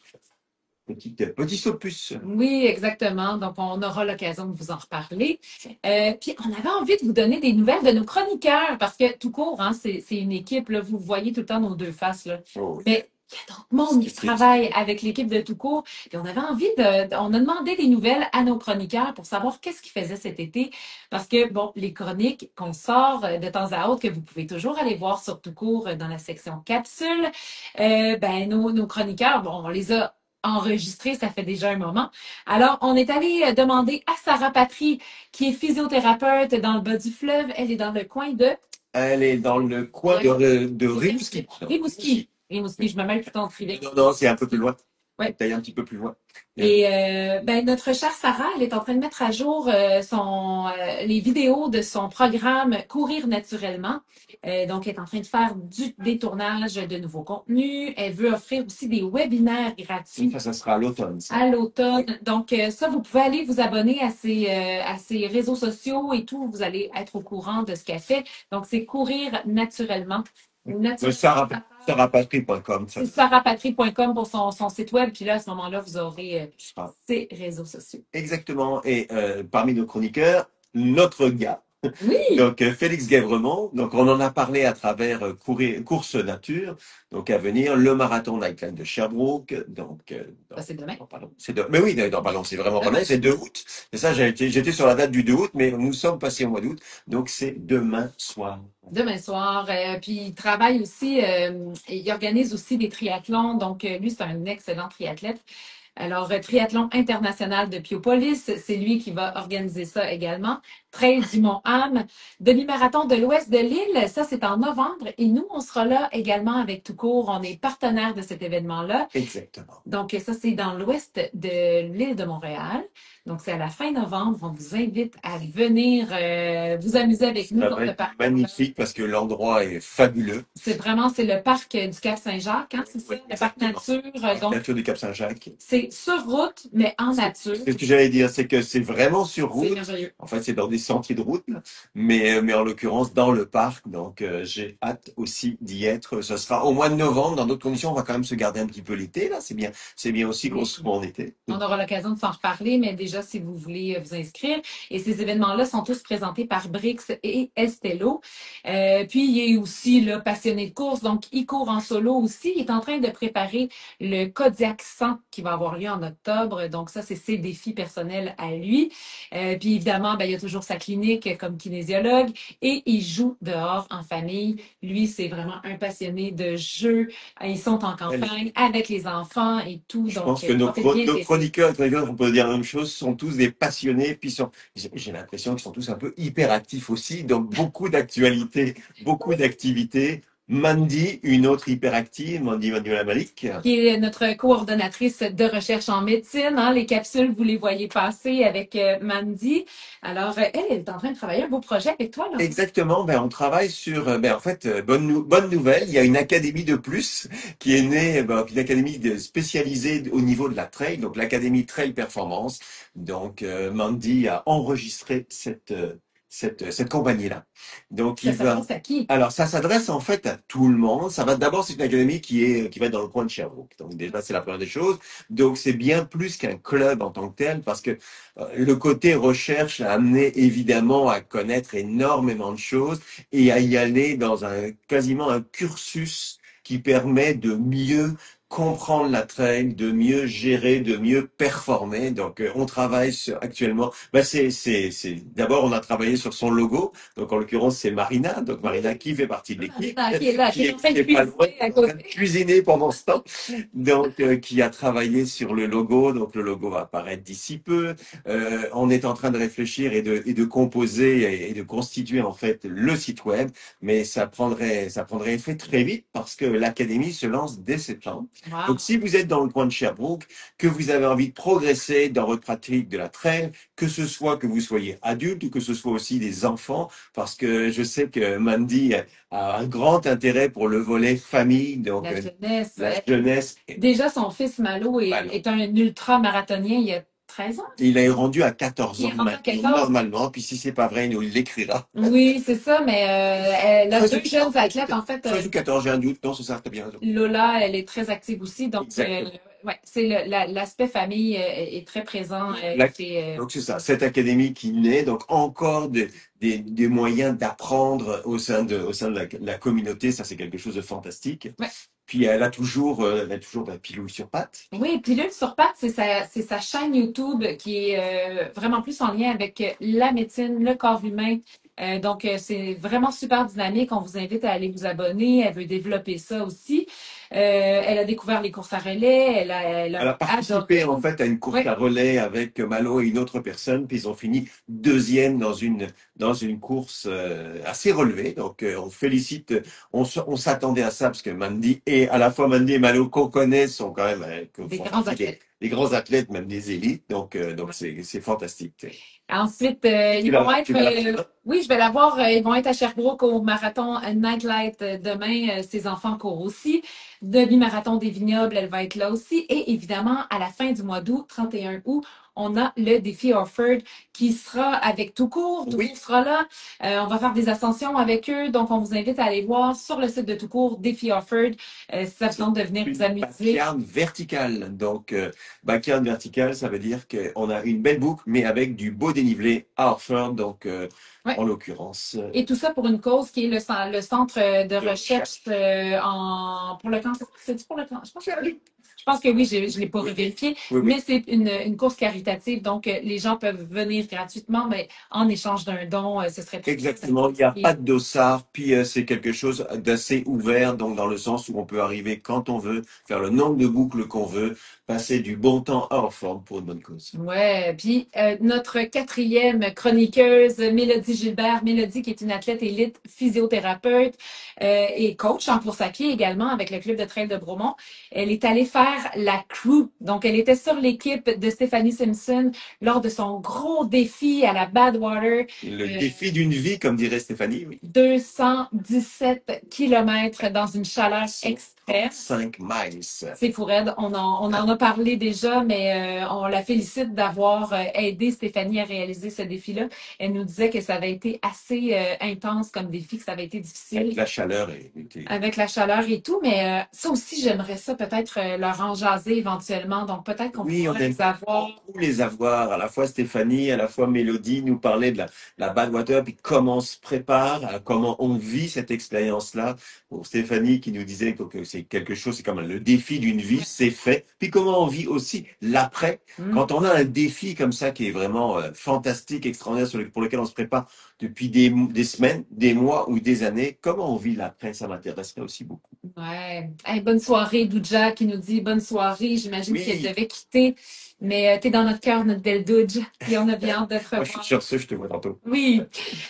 Petit saut de puce. Oui, exactement. Donc, on aura l'occasion de vous en reparler. Puis, on avait envie de vous donner des nouvelles de nos chroniqueurs parce que tout court, hein, c'est une équipe. Là, vous voyez tout le temps nos deux faces. Là. Oh, oui. Mais il y a d'autres monde qui travaille avec l'équipe de tout court. Puis, on avait envie on a demandé des nouvelles à nos chroniqueurs pour savoir qu'est-ce qu'ils faisaient cet été. Parce que, bon, les chroniques qu'on sort de temps à autre, que vous pouvez toujours aller voir sur tout court dans la section capsule, nos chroniqueurs, bon, on les a enregistré, ça fait déjà un moment. Alors, on est allé demander à Sarah Patry, qui est physiothérapeute dans le bas du fleuve. Elle est dans le coin de... Elle est dans le coin de Rimouski. Rimouski, je me mêle tout en privé. Non, c'est un peu plus loin. Ouais. D'aller un petit peu plus loin. Et ben, notre chère Sarah, elle est en train de mettre à jour les vidéos de son programme Courir naturellement. Donc, elle est en train de faire des tournages de nouveaux contenus. Elle veut offrir aussi des webinaires gratuits Ça sera à l'automne, ça. à l'automne. Donc, ça, vous pouvez aller vous abonner à ses réseaux sociaux et tout. Vous allez être au courant de ce qu'elle fait. Donc, c'est Courir naturellement. Sarahpatry.com. C'est sarahpatry.com pour son site web. Puis là, à ce moment-là, vous aurez sera ses réseaux sociaux. exactement. Et parmi nos chroniqueurs, notre gars. Oui! Donc Félix Guèvremont, donc on en a parlé à travers course nature, donc à venir le marathon Nightline de Sherbrooke, donc C'est demain. mais oui, pardon, c'est vraiment Demain. demain, c'est 2 août. C'est ça, j'étais sur la date du 2 août, mais nous sommes passés au mois d'août, donc c'est demain soir. Demain soir. Puis il travaille aussi, il organise aussi des triathlons. Donc lui, c'est un excellent triathlète. Alors, Triathlon international de Piopolis, c'est lui qui va organiser ça également. Trail du Mont-Ham, demi-marathon de l'ouest de l'île, ça c'est en novembre. Et nous, on sera là également avec Tout court. On est partenaire de cet événement-là. Exactement. Donc, ça c'est dans l'ouest de l'île de Montréal. Donc, c'est à la fin novembre. On vous invite à venir vous amuser avec nous. Ça va être magnifique parce que l'endroit est fabuleux. C'est le parc du Cap-Saint-Jacques, hein, c'est ça? Le parc nature. Donc, nature du Cap-Saint-Jacques. c'est sur route, mais en nature. C'est ce que j'allais dire, c'est que c'est vraiment sur route. C'est merveilleux. En fait, c'est dans des sentiers de route, là. Mais en l'occurrence dans le parc. Donc, j'ai hâte aussi d'y être. Ce sera au mois de novembre. Dans d'autres conditions, on va quand même se garder un petit peu l'été, là. C'est bien aussi qu'on soit en été. On aura l'occasion de s'en reparler, mais déjà, si vous voulez vous inscrire. Et ces événements-là sont tous présentés par Brix et Estello. Puis, il est aussi là, passionné de course, donc il court en solo aussi. Il est en train de préparer le Kodiak 100 qui va avoir lieu en octobre. Donc, ça, c'est ses défis personnels à lui. Puis, évidemment, ben, il y a toujours sa clinique comme kinésiologue et il joue dehors en famille. Lui, c'est vraiment un passionné de jeux. Ils sont en campagne avec les enfants et tout. Je donc, pense que nos chroniqueurs, on peut dire la même chose, sont tous des passionnés. Puis j'ai l'impression qu'ils sont tous un peu hyperactifs aussi. Donc, beaucoup d'actualités, beaucoup d'activités. Mandy, une autre hyperactive, Mandy Manuela Malik. Qui est notre coordonnatrice de recherche en médecine. Hein, les capsules, vous les voyez passer avec Mandy. Alors, elle est en train de travailler un beau projet avec toi. Là. Exactement. Ben, on travaille sur, en fait, bonne nouvelle. Il y a une académie de plus qui est née, une académie spécialisée au niveau de la trail, donc l'académie Trail Performance. Donc, Mandy a enregistré cette compagnie-là. Donc, ça s'adresse à qui? Alors, ça s'adresse en fait à tout le monde. C'est une académie qui va être dans le coin de Sherbrooke. Donc, déjà, c'est la première des choses. Donc, c'est bien plus qu'un club en tant que tel parce que le côté recherche a amené évidemment à connaître énormément de choses et à y aller dans quasiment un cursus qui permet de mieux comprendre la trail, de mieux gérer, de mieux performer. Donc, on travaille actuellement. D'abord, on a travaillé sur son logo. Donc, en l'occurrence, c'est Marina. Donc, Marina qui fait partie de l'équipe, qui est là, qui est en train de cuisiner pendant ce temps. Donc, qui a travaillé sur le logo. Donc, le logo va apparaître d'ici peu. On est en train de réfléchir et de composer et de constituer en fait le site web. Mais ça prendrait effet très vite parce que l'académie se lance dès septembre. Wow. Donc, si vous êtes dans le coin de Sherbrooke, que vous avez envie de progresser dans votre pratique de la trail, que ce soit que vous soyez adulte ou que ce soit aussi des enfants, parce que je sais que Mandy a un grand intérêt pour le volet famille, donc la jeunesse. Déjà, son fils Malo est un ultra-marathonien. Il y a 13 ans. Il est rendu à 14 ans normalement, puis si c'est pas vrai, il nous l'écrira. Oui, c'est ça, mais elle a deux jeunes athlètes, en fait. 13 ou 14, j'ai un doute, non, c'est ça, t'as bien raison. Lola, elle est très active aussi, donc c'est l'aspect famille est très présent. Donc c'est ça, cette académie qui naît, donc encore des moyens d'apprendre au sein de la communauté, ça c'est quelque chose de fantastique. Ouais. Puis elle a toujours la pilule sur pattes. Oui, pilule sur pattes, c'est sa chaîne YouTube qui est vraiment plus en lien avec la médecine, le corps humain. Donc, c'est vraiment super dynamique. On vous invite à aller vous abonner. Elle veut développer ça aussi. Elle a découvert les courses à relais. Elle Elle a a participé adoré. en fait à une course Ouais, à relais avec Malo et une autre personne, puis ils ont fini deuxième dans une course assez relevée. Donc on félicite, on s'attendait à ça parce que Mandy et à la fois Mandy et Malo qu'on connaît sont quand même des font grands partie athlètes. des grands athlètes, même des élites. Donc Ouais. c'est fantastique. Ensuite, ils Tu vont vas être, tu vas la voir? oui, je vais la voir, ils vont être à Sherbrooke au marathon Nightlight demain. Ses enfants courent aussi. Demi-marathon des Vignobles, elle va être là aussi. Et évidemment, à la fin du mois d'août, 31 août, on a le défi Orford qui sera avec Tout Court. Tout Oui. Court sera là. On va faire des ascensions avec eux. Donc, on vous invite à aller voir sur le site de Tout Court, défi Orford, si ça vous tente de venir Une vous amuser. backyard verticale. Donc, backyard verticale, ça veut dire qu'on a une belle boucle, mais avec du beau dénivelé à Orford. Donc, Ouais. en l'occurrence, Et tout ça pour une cause qui est le centre de recherche pour le cancer. C'est pour le cancer? Je pense que oui, je l'ai pas Oui. vérifié, Oui, oui. mais c'est une course caritative, donc les gens peuvent venir gratuitement, mais en échange d'un don, ce serait très Exactement, il n'y a apprécié. pas de dossard, puis c'est quelque chose d'assez ouvert, donc dans le sens où on peut arriver quand on veut, faire le nombre de boucles qu'on veut, passer du bon temps à Orford pour une bonne cause. Ouais, puis notre quatrième chroniqueuse, Mélodie Gilbert. Mélodie qui est une athlète élite, physiothérapeute et coach en course à pied également avec le club de trail de Bromont. Elle est allée faire la crew. Donc, elle était sur l'équipe de Stephanie Simpson lors de son gros défi à la Badwater. Le défi d'une vie, comme dirait Stéphanie, oui. 217 kilomètres dans une chaleur extrême. 5 miles. C'est fou raide. On en a parlé déjà, mais on la félicite d'avoir aidé Stéphanie à réaliser ce défi-là. Elle nous disait que ça avait été assez intense comme défi, que ça avait été difficile. Avec la chaleur Avec la chaleur et tout, mais ça aussi, j'aimerais ça peut-être leur en jaser éventuellement. Donc peut-être qu'on Oui, on pourrait aime les avoir. beaucoup les avoir. À la fois Stéphanie, à la fois Mélodie nous parlait de la Badwater, puis comment on se prépare, comment on vit cette expérience-là. Pour Stéphanie qui nous disait que c'est quelque chose, c'est comme le défi d'une vie, c'est fait. Puis comment on vit aussi l'après. Quand on a un défi comme ça qui est vraiment fantastique, extraordinaire, pour lequel on se prépare depuis des semaines, des mois ou des années, comment on vit l'après, ça m'intéresserait aussi beaucoup. Ouais. Hey, bonne soirée, Douja, qui nous dit bonne soirée. J'imagine Oui. qu'elle devait quitter, mais t'es dans notre cœur, notre belle Douja. Et on a bien hâte de te Moi, je revoir. suis sur ce, je te vois tantôt. Oui.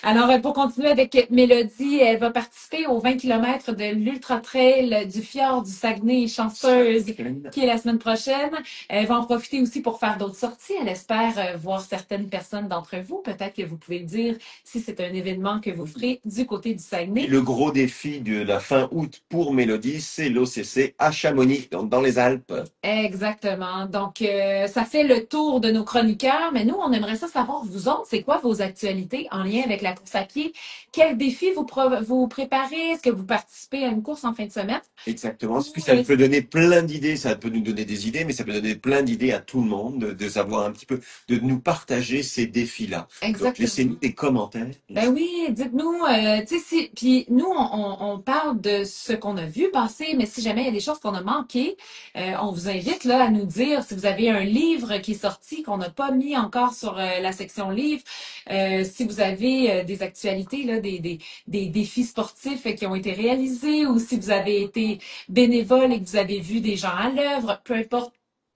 Alors, pour continuer avec Mélodie, elle va participer aux 20 km de l'Ultra Trail du Fjord du Saguenay Chanceuse, qui est la semaine prochaine. Elle va en profiter aussi pour faire d'autres sorties. Elle espère voir certaines personnes d'entre vous. Peut-être que vous pouvez le dire si c'est un événement que vous ferez du côté du Saguenay. Et le gros défi de la fin août pour Mélodie, c'est l'OCC à Chamonix, donc dans les Alpes. Exactement. Donc, ça fait le tour de nos chroniqueurs, mais nous, on aimerait ça savoir, vous autres, c'est quoi vos actualités en lien avec la course à pied? Quels défis vous préparez? Est-ce que vous participez à une course en fin de semaine? Exactement. Puis ça peut donner plein d'idées, ça peut nous donner des idées, mais ça peut donner plein d'idées à tout le monde de savoir un petit peu, de nous partager ces défis-là. Exactement. Donc, laissez-nous des commentaires. Ben oui, dites-nous, tu sais, puis nous, on parle de ce qu'on a vu passer, mais si jamais il y a des choses qu'on a manquées, on vous invite là à nous dire si vous avez un livre qui est sorti, qu'on n'a pas mis encore sur la section livre, si vous avez des actualités, là, des défis sportifs qui ont été réalisés, ou si vous avez été bénévole et que vous avez vu des gens à l'œuvre, peu importe.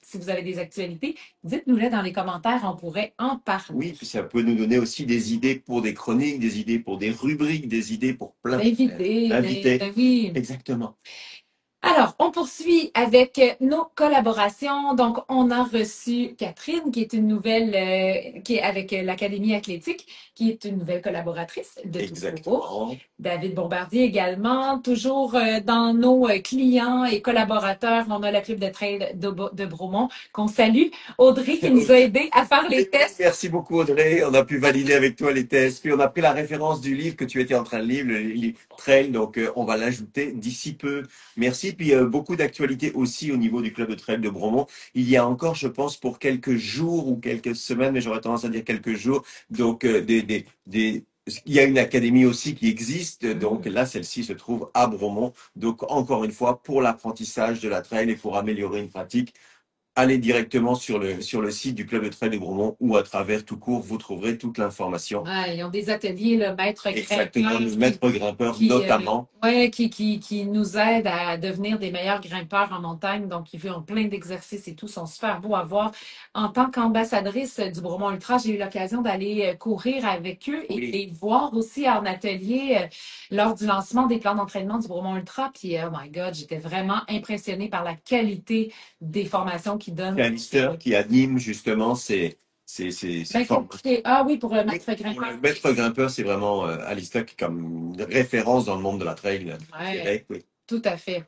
Si vous avez des actualités, dites-nous-les dans les commentaires, on pourrait en parler. Oui, puis ça peut nous donner aussi des idées pour des chroniques, des idées pour des rubriques, des idées pour plein d'invités. Ben oui. Exactement. Alors, on poursuit avec nos collaborations. Donc, on a reçu Catherine, qui est une nouvelle, qui est avec l'Académie athlétique, qui est une nouvelle collaboratrice de Exactement. David Bombardier également. Toujours dans nos clients et collaborateurs, on a le club de trail de Bromont qu'on salue. Audrey qui nous a aidé à faire les tests. Merci beaucoup Audrey. On a pu valider avec toi les tests. Puis on a pris la référence du livre que tu étais en train de lire, le livre Trail. Donc on va l'ajouter d'ici peu. Merci. Puis beaucoup d'actualités aussi au niveau du club de trail de Bromont. Il y a encore, je pense, pour quelques jours ou quelques semaines, mais j'aurais tendance à dire quelques jours. Donc il y a une académie aussi qui existe, donc là, celle-ci se trouve à Bromont. Donc, encore une fois, pour l'apprentissage de la trail et pour améliorer une pratique, allez directement sur le site du Club de Trail de Bromont ou à travers tout court, vous trouverez toute l'information. Ouais, ils ont des ateliers, le maître Exactement, grimpeur, le maître grimpeur notamment. qui nous aident à devenir des meilleurs grimpeurs en montagne. Donc, ils font plein d'exercices et tout, sont super beaux à voir. En tant qu'ambassadrice du Bromont Ultra, j'ai eu l'occasion d'aller courir avec eux et Oui. les voir aussi en atelier lors du lancement des plans d'entraînement du Bromont Ultra. Puis, oh my God, j'étais vraiment impressionnée par la qualité des formations qu'ils donnent. C'est Alistair qui anime justement ces formations. Ah oui, pour le maître Pour grimpeur. le maître grimpeur, c'est vraiment Alistair qui est comme référence dans le monde de la trail du Ouais. Québec. Oui. Tout à fait.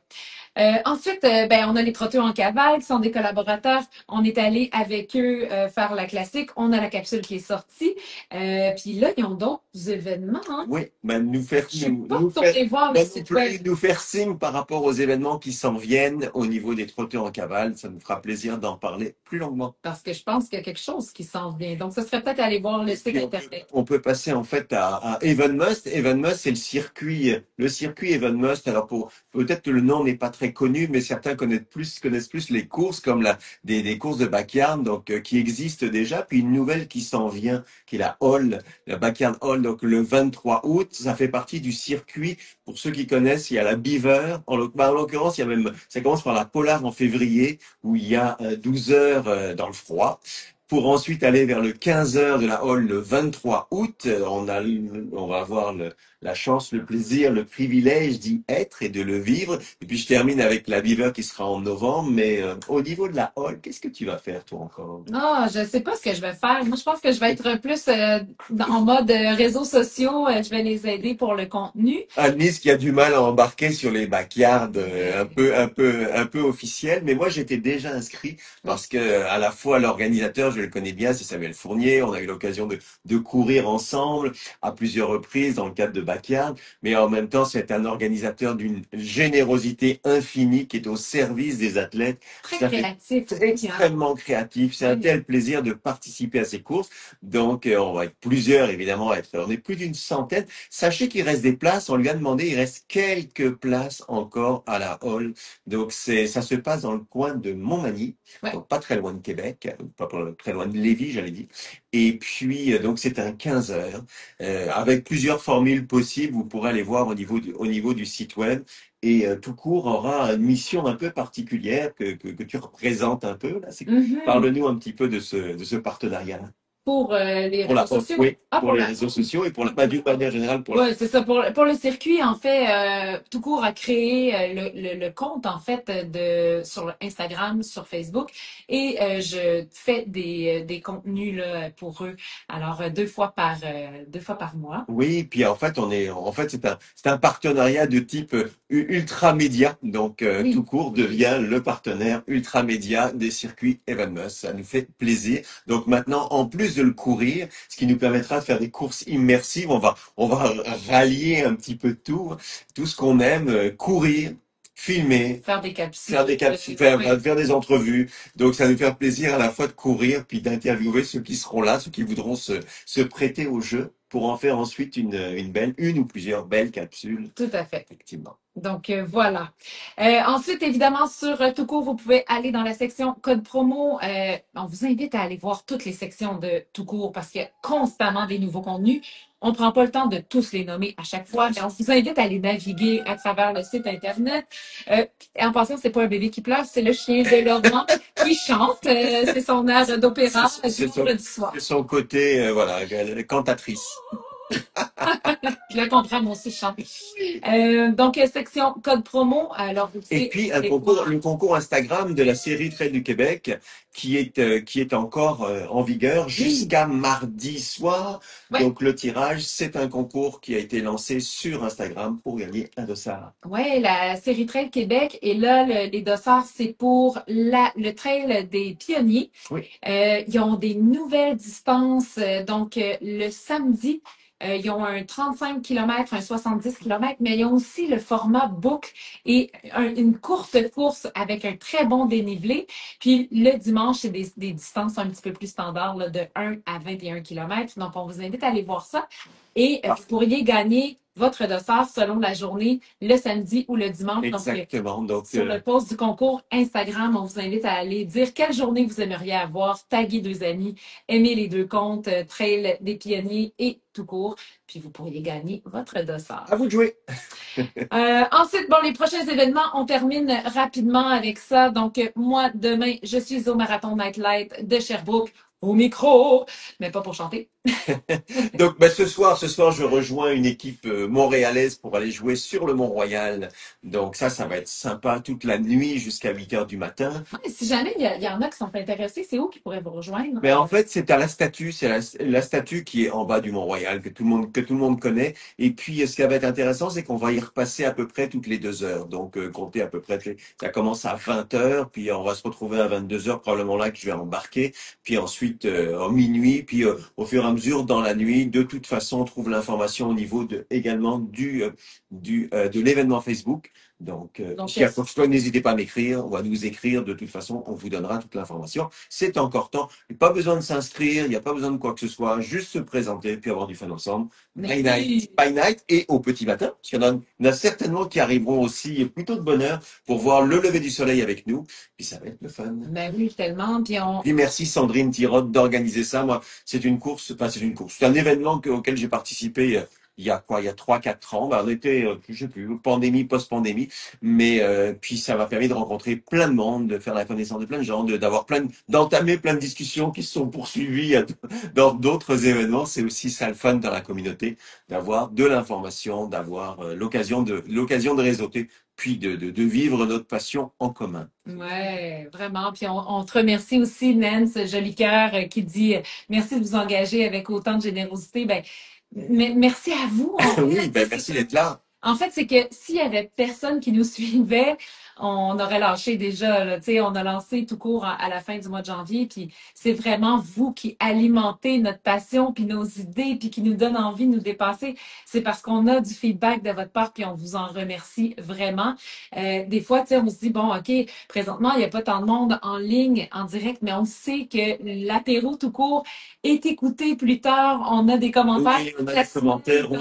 Ensuite, on a les trotteurs en cavale qui sont des collaborateurs. On est allé avec eux faire la classique. On a la capsule qui est sortie. Puis là, ils ont d'autres événements. Hein? Oui, nous faire Je sais pas retourner voir le site web. nous faire signe par rapport aux événements qui s'en viennent au niveau des trotteurs en cavale. Ça nous fera plaisir d'en parler plus longuement. Parce que je pense qu'il y a quelque chose qui s'en vient. Donc, ce serait peut-être aller voir le site internet. On peut passer en fait à Evenmust. Evenmust, c'est le circuit Evenmust. Alors peut-être que le nom n'est pas très connu, mais certains connaissent plus les courses comme des courses de backyard, donc qui existent déjà. Puis une nouvelle qui s'en vient, qui est la Backyard Hall, donc le 23 août. Ça fait partie du circuit. Pour ceux qui connaissent, il y a la Beaver. En l'occurrence, ça commence par la Polar en février, où il y a 12 heures dans le froid. Pour ensuite aller vers le 15 heures de la Hall le 23 août. On va avoir la chance, le plaisir, le privilège d'y être et de le vivre. Et puis je termine avec la Beaver qui sera en novembre. Mais au niveau de la Hall, qu'est-ce que tu vas faire toi encore? Ah, je sais pas ce que je vais faire. Moi, je pense que je vais être plus en mode réseaux sociaux. Je vais les aider pour le contenu. Annelise qui a du mal à embarquer sur les backyards un peu officiels. Mais moi, j'étais déjà inscrit parce que à la fois l'organisateur, je le connais bien, c'est Samuel Fournier. On a eu l'occasion de courir ensemble à plusieurs reprises dans le cadre de backyard. Mais en même temps, c'est un organisateur d'une générosité infinie qui est au service des athlètes. Très créatif. Extrêmement créatif. C'est un tel plaisir de participer à ces courses. Donc, on va être plusieurs, évidemment. On est plus d'une centaine. Sachez qu'il reste des places. On lui a demandé, il reste quelques places encore à la Hall. Donc, ça se passe dans le coin de Montmagny. Ouais. Donc, pas très loin de Québec. Pas très loin de Lévis, j'allais dire. Et puis, donc, c'est un 15 heures. Avec plusieurs formules possibles. Vous pourrez aller voir au niveau du site web. Et tout court aura une mission un peu particulière que tu représentes un peu. Là. Parle-nous un petit peu de ce partenariat-là. Pour les réseaux sociaux? Oui, pour les réseaux sociaux et d'une manière générale. Oui, c'est ça. Pour le circuit, en fait, tout court a créé le compte, en fait, sur Instagram, sur Facebook. Et je fais des contenus là, pour eux. Alors, deux fois par mois. Oui, puis en fait, c'est un partenariat de type ultra média. Donc, Oui. tout court devient le partenaire ultra média des circuits Evenmust. Ça nous fait plaisir. Donc maintenant, en plus de le courir, ce qui nous permettra de faire des courses immersives, on va rallier un petit peu tout ce qu'on aime, courir, filmer, faire des capsules, faire des entrevues. Donc, ça nous fait plaisir à la fois de courir puis d'interviewer ceux qui seront là, ceux qui voudront se prêter au jeu pour en faire ensuite une ou plusieurs belles capsules. Tout à fait. Effectivement. Donc, voilà. Ensuite, évidemment, sur tout court, vous pouvez aller dans la section code promo. On vous invite à aller voir toutes les sections de tout court parce qu'il y a constamment des nouveaux contenus. On prend pas le temps de tous les nommer à chaque fois, mais on vous invite à aller naviguer à travers le site Internet. Et en passant, c'est pas un bébé qui pleure, c'est le chien de Laurent qui chante. C'est son air d'opéra du vendredi soir. C'est son côté, cantatrice. Je le comprends, moi aussi, je chante. Donc, section code promo. Alors, et puis, le concours Instagram de la série Trail du Québec qui est encore en vigueur jusqu'à mardi soir. Ouais. Donc, le tirage, c'est un concours qui a été lancé sur Instagram pour gagner un dossard. Oui, la série Trail Québec. Et là, les dossards, c'est pour le Trail des Pionniers. Oui. Ils ont des nouvelles distances. Donc, le samedi, ils ont un 35 km, un 70 km, mais ils ont aussi le format boucle et une courte course avec un très bon dénivelé. Puis le dimanche, c'est des distances un petit peu plus standards, là, de 1 à 21 km. Donc, on vous invite à aller voir ça. Et vous pourriez gagner votre dossard selon la journée, le samedi ou le dimanche. Donc, Exactement. Donc, sur le post du concours Instagram, on vous invite à aller dire quelle journée vous aimeriez avoir, taguer 2 amis, aimer les 2 comptes, Trail des Pionniers et tout court. Puis vous pourriez gagner votre dossard. à vous de jouer. Ensuite, bon, les prochains événements, on termine rapidement avec ça. Donc, moi, demain, je suis au Marathon Nightlight de Sherbrooke, au micro, mais pas pour chanter. Donc, ce soir, je rejoins une équipe montréalaise pour aller jouer sur le Mont-Royal. Donc, ça va être sympa toute la nuit jusqu'à 8 heures du matin. Ouais, si jamais il y en a qui sont intéressés, c'est où qui pourraient vous rejoindre? Mais en fait, c'est à la statue, c'est la statue qui est en bas du Mont-Royal, que tout le monde connaît. Et puis, ce qui va être intéressant, c'est qu'on va y repasser à peu près toutes les 2 heures. Donc, comptez à peu près, ça commence à 20 heures, puis on va se retrouver à 22 heures, probablement là que je vais embarquer. Puis ensuite, en minuit, puis au fur et à mesure dans la nuit. De toute façon, on trouve l'information au niveau également de l'événement Facebook. Donc, s'il y a quoi que ce soit, n'hésitez pas à m'écrire ou à nous écrire. De toute façon, on vous donnera toute l'information. C'est encore temps. Il n'y a pas besoin de s'inscrire, il n'y a pas besoin de quoi que ce soit. Juste se présenter puis avoir du fun ensemble. By night et au petit matin. Parce qu'il y en a certainement qui arriveront aussi plutôt de bonne heure pour voir le lever du soleil avec nous. Puis ça va être le fun. Ben oui, tellement. Puis merci Sandrine Tirotte d'organiser ça. Moi, c'est une course. C'est un événement auquel j'ai participé il y a 3-4 ans. On était, je sais plus, pandémie, post-pandémie. Mais puis ça m'a permis de rencontrer plein de monde, de faire la connaissance de plein de gens, d'entamer plein de discussions qui se sont poursuivies dans d'autres événements. C'est aussi ça le fun dans la communauté, d'avoir de l'information, d'avoir l'occasion de réseauter, puis de vivre notre passion en commun. Ouais, vraiment. Puis on te remercie aussi, Nance Jolicoeur, qui dit merci de vous engager avec autant de générosité. Ben, merci à vous. Oui, merci d'être là. En fait, c'est que s'il y avait personne qui nous suivait, on aurait lâché déjà. Là, on a lancé tout court à la fin du mois de janvier. Puis c'est vraiment vous qui alimentez notre passion, puis nos idées, puis qui nous donne envie de nous dépasser. C'est parce qu'on a du feedback de votre part, puis on vous en remercie vraiment. Des fois, on se dit, bon, OK, présentement, il n'y a pas tant de monde en ligne, en direct, mais on sait que l'apéro tout court est écouté plus tard. On a des commentaires. Oui, on a des commentaires,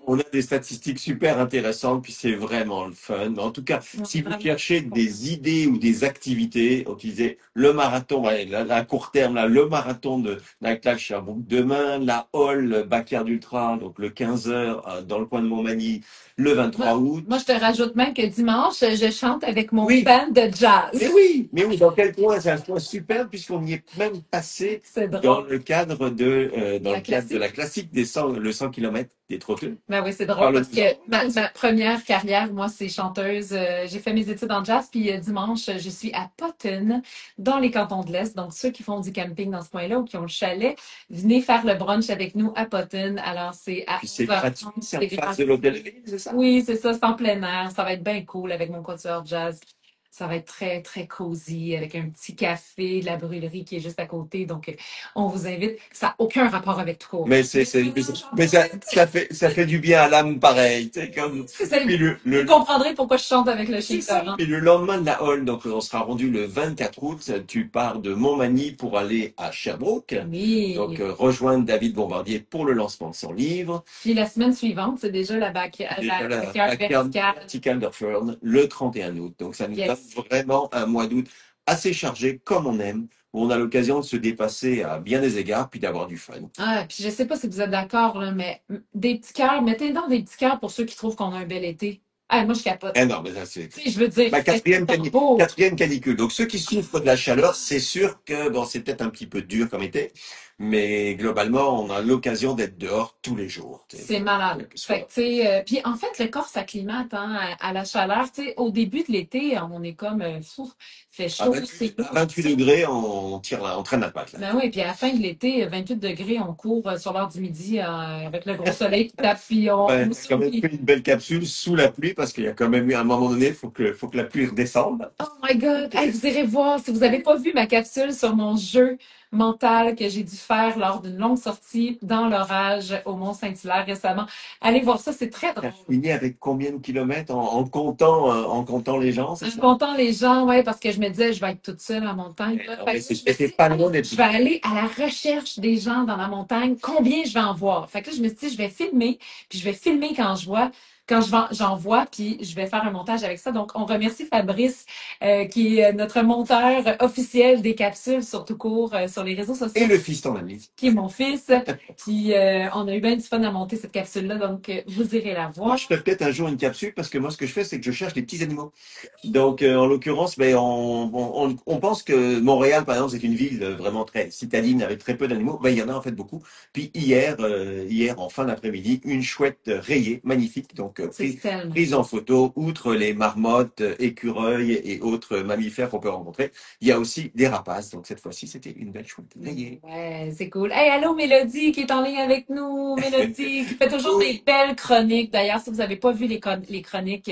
on a des statistiques super intéressantes, puis c'est vraiment le fun. En tout cas, si vous cherchez des idées ou des activités, utilisez le marathon, à court terme, là, le marathon de Nightlife Sherbrooke demain, la Hall Backyard Ultra, donc le 15 heures dans le coin de Montmagny, le 23 août. Moi, je te rajoute même que dimanche, je chante avec mon band de jazz. Mais oui, dans quel coin? C'est un coin super puisqu'on y est même passé dans le cadre de la classique le 100 km des trotteurs. Ben oui, c'est drôle parce que ma première carrière, moi, c'est chanteuse. J'ai fait mes études en jazz, puis dimanche, je suis à Potton, dans les cantons de l'Est. Donc, ceux qui font du camping dans ce coin-là ou qui ont le chalet, venez faire le brunch avec nous à Potton. Alors, c'est à 11h30. Gratuit, c'est en face de l'hôtel de ville, c'est ça? Oui, c'est ça, c'est en plein air. Ça va être bien cool avec mon quatuor jazz. Ça va être très, très cosy avec un petit café, de la brûlerie qui est juste à côté. Donc, on vous invite. Ça n'a aucun rapport avec tout. Mais ça fait du bien à l'âme pareil. Vous comprendrez pourquoi je chante avec le chien. Et le lendemain de la Hall, donc on sera rendu le 24 août. Tu pars de Montmagny pour aller à Sherbrooke. Oui. Donc, rejoindre David Bombardier pour le lancement de son livre. Puis la semaine suivante, c'est déjà la backyard verticale d'Orfern, le 31 août. Donc, ça nous donne vraiment un mois d'août assez chargé, comme on aime, où on a l'occasion de se dépasser à bien des égards, puis d'avoir du fun. Ah, puis je sais pas si vous êtes d'accord, là, mais des petits cœurs, mettez donc des petits cœurs pour ceux qui trouvent qu'on a un bel été. Ah, moi, je capote. Non, mais ça, c'est. Je veux dire. Quatrième canicule. Donc, ceux qui souffrent de la chaleur, c'est sûr que, bon, c'est peut-être un petit peu dur comme été, mais globalement, on a l'occasion d'être dehors tous les jours. C'est malade. Fait que, puis en fait, le corps s'acclimate à la chaleur. Au début de l'été, on est comme fait chaud. À 28 degrés, on traîne la patte. Là. Ben oui, puis à la fin de l'été, 28 degrés, on court sur l'heure du midi avec le gros soleil qui tape. Puis on a quand même fait une belle capsule sous la pluie parce qu'il y a quand même eu à un moment donné, il faut que la pluie redescende. Oh my God! Hey, vous irez voir, si vous n'avez pas vu ma capsule sur mon jeu, mentale que j'ai dû faire lors d'une longue sortie dans l'orage au Mont-Saint-Hilaire récemment. Allez voir ça, c'est très T'as drôle. fini avec combien de kilomètres en comptant les gens, c'est En ça? comptant les gens, ouais, parce que je me disais, je vais être toute seule en montagne. Là. Non, Fait mais que là, je me c'était suis dit, pas loin d'être. je vais aller à la recherche des gens dans la montagne. Combien je vais en voir? Fait que là, je me suis dit, je vais filmer, puis je vais filmer quand je vois, j'en vois, puis je vais faire un montage avec ça. Donc, on remercie Fabrice, qui est notre monteur officiel des capsules sur tout court, sur les réseaux Et sociaux, le fils en ami. qui est mon fils. Puis, on a eu bien du fun à monter cette capsule-là, donc vous irez la Moi, voir. je ferai peut-être un jour une capsule parce que moi, ce que je fais, c'est que je cherche les petits animaux. Donc, en l'occurrence, ben, on pense que Montréal, par exemple, c'est une ville vraiment très citadine avec très peu d'animaux. Ben, il y en a en fait beaucoup. Puis hier en fin d'après-midi, une chouette rayée, magnifique, donc C'est tellement. prise en photo. Outre les marmottes, écureuils et autres mammifères qu'on peut rencontrer, il y a aussi des rapaces. Donc cette fois-ci, c'était une belle chouette rayée. Ouais, c'est cool. Hey, allô Mélodie qui est en ligne avec nous. Mélodie qui fait toujours des belles chroniques. D'ailleurs, si vous n'avez pas vu les chroniques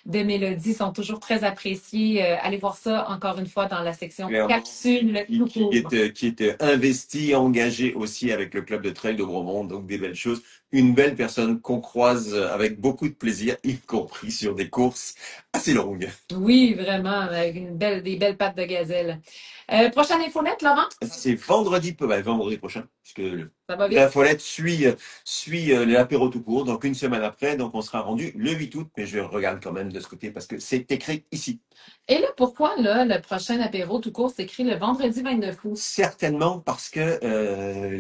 de Mélodie, sont toujours très appréciées. Allez voir ça encore une fois dans la section Clairement. capsule tout court. Qui est investi, engagé aussi avec le club de trail de Bromont, donc des belles choses. Une belle personne qu'on croise avec beaucoup de plaisir, y compris sur des courses assez longues. Oui, vraiment, avec des belles pattes de gazelle. Prochaine infolette, Laurent? C'est vendredi prochain, puisque Ça va vite. la folette suit l'apéro tout court, donc une semaine après, donc on sera rendu le 8 août, mais je regarde quand même de ce côté parce que c'est écrit ici. Et là, pourquoi là, le prochain apéro tout court s'écrit le vendredi 29 août? Certainement parce que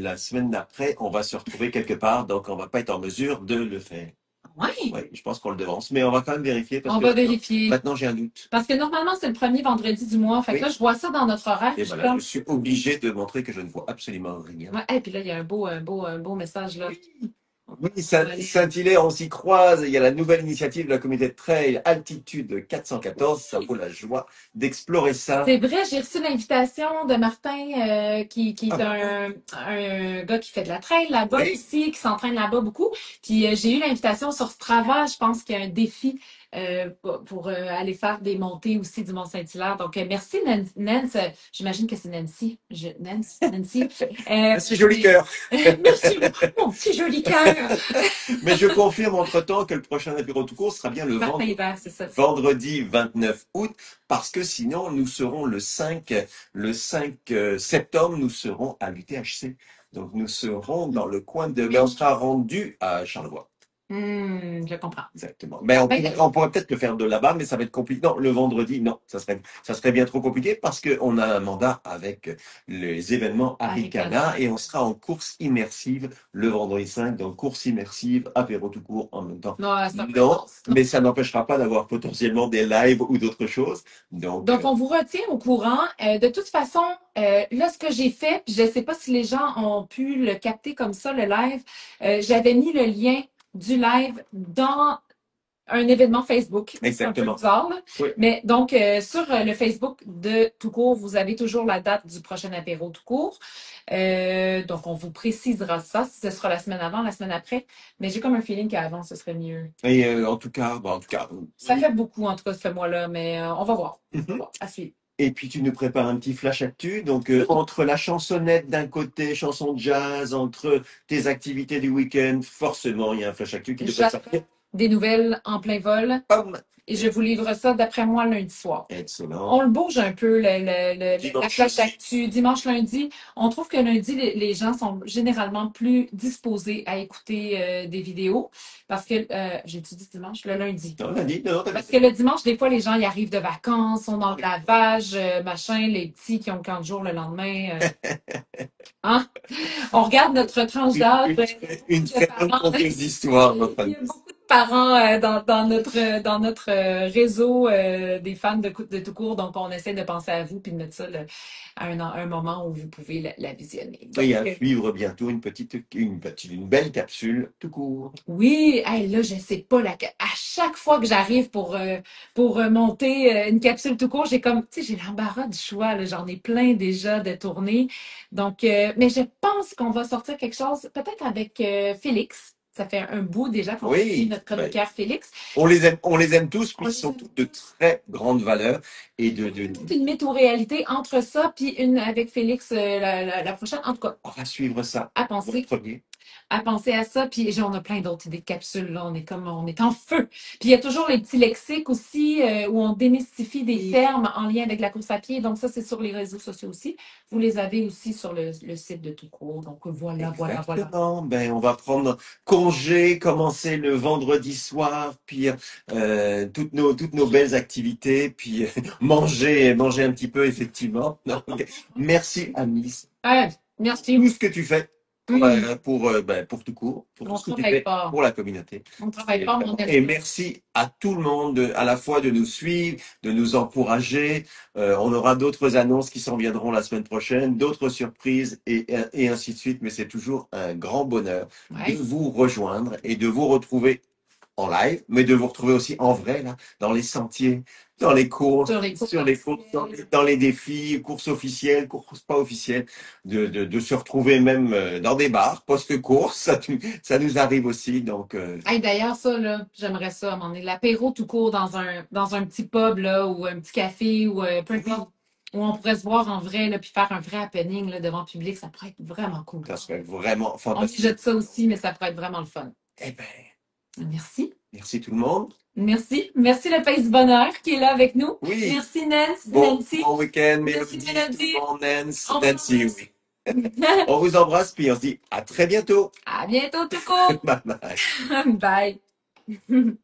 la semaine d'après, on va se retrouver quelque part, donc on va pas être en mesure de le faire. Ouais. Oui, je pense qu'on le devance, mais on va quand même vérifier parce On que va vérifier. maintenant j'ai un doute. Parce que normalement, c'est le premier vendredi du mois. Fait que Oui. là, je vois ça dans notre horaire. Et puis voilà, comme- je suis obligé de montrer que je ne vois absolument rien. Ouais, et puis là, il y a un beau message là. Oui, Saint-Hilaire, on s'y croise. Il y a la nouvelle initiative de la communauté de trail Altitude 414. Ça vaut la joie d'explorer ça. C'est vrai, j'ai reçu l'invitation de Martin, qui est un gars qui fait de la trail là-bas Oui. ici, qui s'entraîne là-bas beaucoup. Puis j'ai eu l'invitation sur Strava. Je pense qu'il y a un défi pour aller faire des montées aussi du Mont-Saint-Hilaire. Donc merci Nance. J'imagine que c'est Nancy. Nancy. Merci, joli cœur. Merci beaucoup, mon petit joli cœur. Mais je confirme entre-temps que le prochain apéro tout court sera bien le Martin Hivert, c'est ça. vendredi 29 août, parce que sinon nous serons le 5 septembre, nous serons à l'UTHC. Donc nous serons dans le coin de... Mais on sera rendu à Charlevoix. Je comprends. Exactement. Mais on pourrait peut-être le faire de là-bas, mais ça va être compliqué. Non, le vendredi, non, ça serait bien trop compliqué parce qu'on a un mandat avec les événements Arikana et on sera en course immersive le vendredi 5, donc course immersive, apéro tout court en même temps. Non, c'est un peu Non, intense. mais ça n'empêchera pas d'avoir potentiellement des lives ou d'autres choses. Donc on vous retient au courant. De toute façon, là, ce que j'ai fait, puis je ne sais pas si les gens ont pu le capter comme ça, le live, j'avais mis le lien du live dans un événement Facebook. Exactement. C'est un peu bizarre, là. Oui. Mais donc, sur le Facebook de Tout court, vous avez toujours la date du prochain apéro Tout court. Donc, on vous précisera ça, si ce sera la semaine avant, la semaine après. Mais j'ai comme un feeling qu'avant, ce serait mieux. Et en tout cas, Ça fait beaucoup, en tout cas, ce mois-là, mais on va voir. À suivre. Et puis tu nous prépares un petit flash actu, donc entre la chansonnette d'un côté, chanson de jazz, entre tes activités du week-end, forcément il y a un flash actu qui devrait sortir. Des nouvelles en plein vol. Pam! Et je vous livre ça d'après moi lundi soir. Excellent. On le bouge un peu, la flash actu. Dimanche, lundi, on trouve que lundi, les gens sont généralement plus disposés à écouter des vidéos. Parce que, j'ai-tu dit dimanche? Le lundi. Non, lundi, non, parce que le dimanche, des fois, les gens y arrivent de vacances, sont dans le lavage, machin, les petits qui ont 40 jours le lendemain. Hein? On regarde notre tranche d'âge. Une très bonne complexe d'histoire, notre ami. Parents dans notre réseau des fans de tout court, donc on essaie de penser à vous puis de mettre ça à un moment où vous pouvez la visionner. Donc, et à suivre bientôt une belle capsule tout court. Oui, hey, là je sais pas à chaque fois que j'arrive pour monter une capsule tout court, j'ai l'embarras du choix, là, j'en ai plein déjà de tournées. Donc mais je pense qu'on va sortir quelque chose peut-être avec Félix. ça fait un bout déjà qu'on Oui, suit notre ben, chroniqueur Félix. on les aime tous, On puis ils les sont aime tous de très grande valeur et de toute une mythe ou réalité entre ça, puis une avec Félix la prochaine. En tout cas, on va suivre ça. à Le penser. premier. À penser à ça. Puis on a plein d'autres idées de capsules, là. On est en feu. Puis il y a toujours les petits lexiques aussi où on démystifie des termes en lien avec la course à pied. Donc ça, c'est sur les réseaux sociaux aussi. Vous les avez aussi sur le site de Tout court. Donc voilà. Exactement. Ben, on va prendre congé, commencer le vendredi soir, puis toutes nos belles activités, puis manger un petit peu, effectivement. Donc, merci, Amis. Merci. Tout ce que tu fais Mm. pour tout court, pour On tout ce que tu travaille fais fort. pour la communauté. On travaille fort, mais on aime Et ça. merci à tout le monde à la fois de nous suivre, de nous encourager. On aura d'autres annonces qui s'en viendront la semaine prochaine, d'autres surprises et ainsi de suite. Mais c'est toujours un grand bonheur Ouais. de vous rejoindre et de vous retrouver en live, mais de vous retrouver aussi en vrai, là, dans les sentiers, dans les courses, Sur les courses dans les défis, courses officielles, courses pas officielles, de se retrouver même dans des bars, post-course, ça nous arrive aussi. Donc, Hey, d'ailleurs, ça, là, j'aimerais ça à un moment donné. L'apéro tout court dans un petit pub, là, ou un petit café, ou peu importe, où on pourrait se voir en vrai, là, puis faire un vrai happening, là, devant le public, ça pourrait être vraiment cool. ça serait vraiment On fantastique. jette ça aussi, mais ça pourrait être vraiment le fun. Eh ben, Merci. merci tout le monde. Merci. Merci le Pays Bonheur qui est là avec nous. Oui. Merci Nancy. Bon week-end, Merci, Mélodie, Mélodie. tout le monde, Nancy, On Nancy, vous oui. On vous embrasse, puis on se dit à très bientôt. À bientôt tout court. Bye bye. Bye.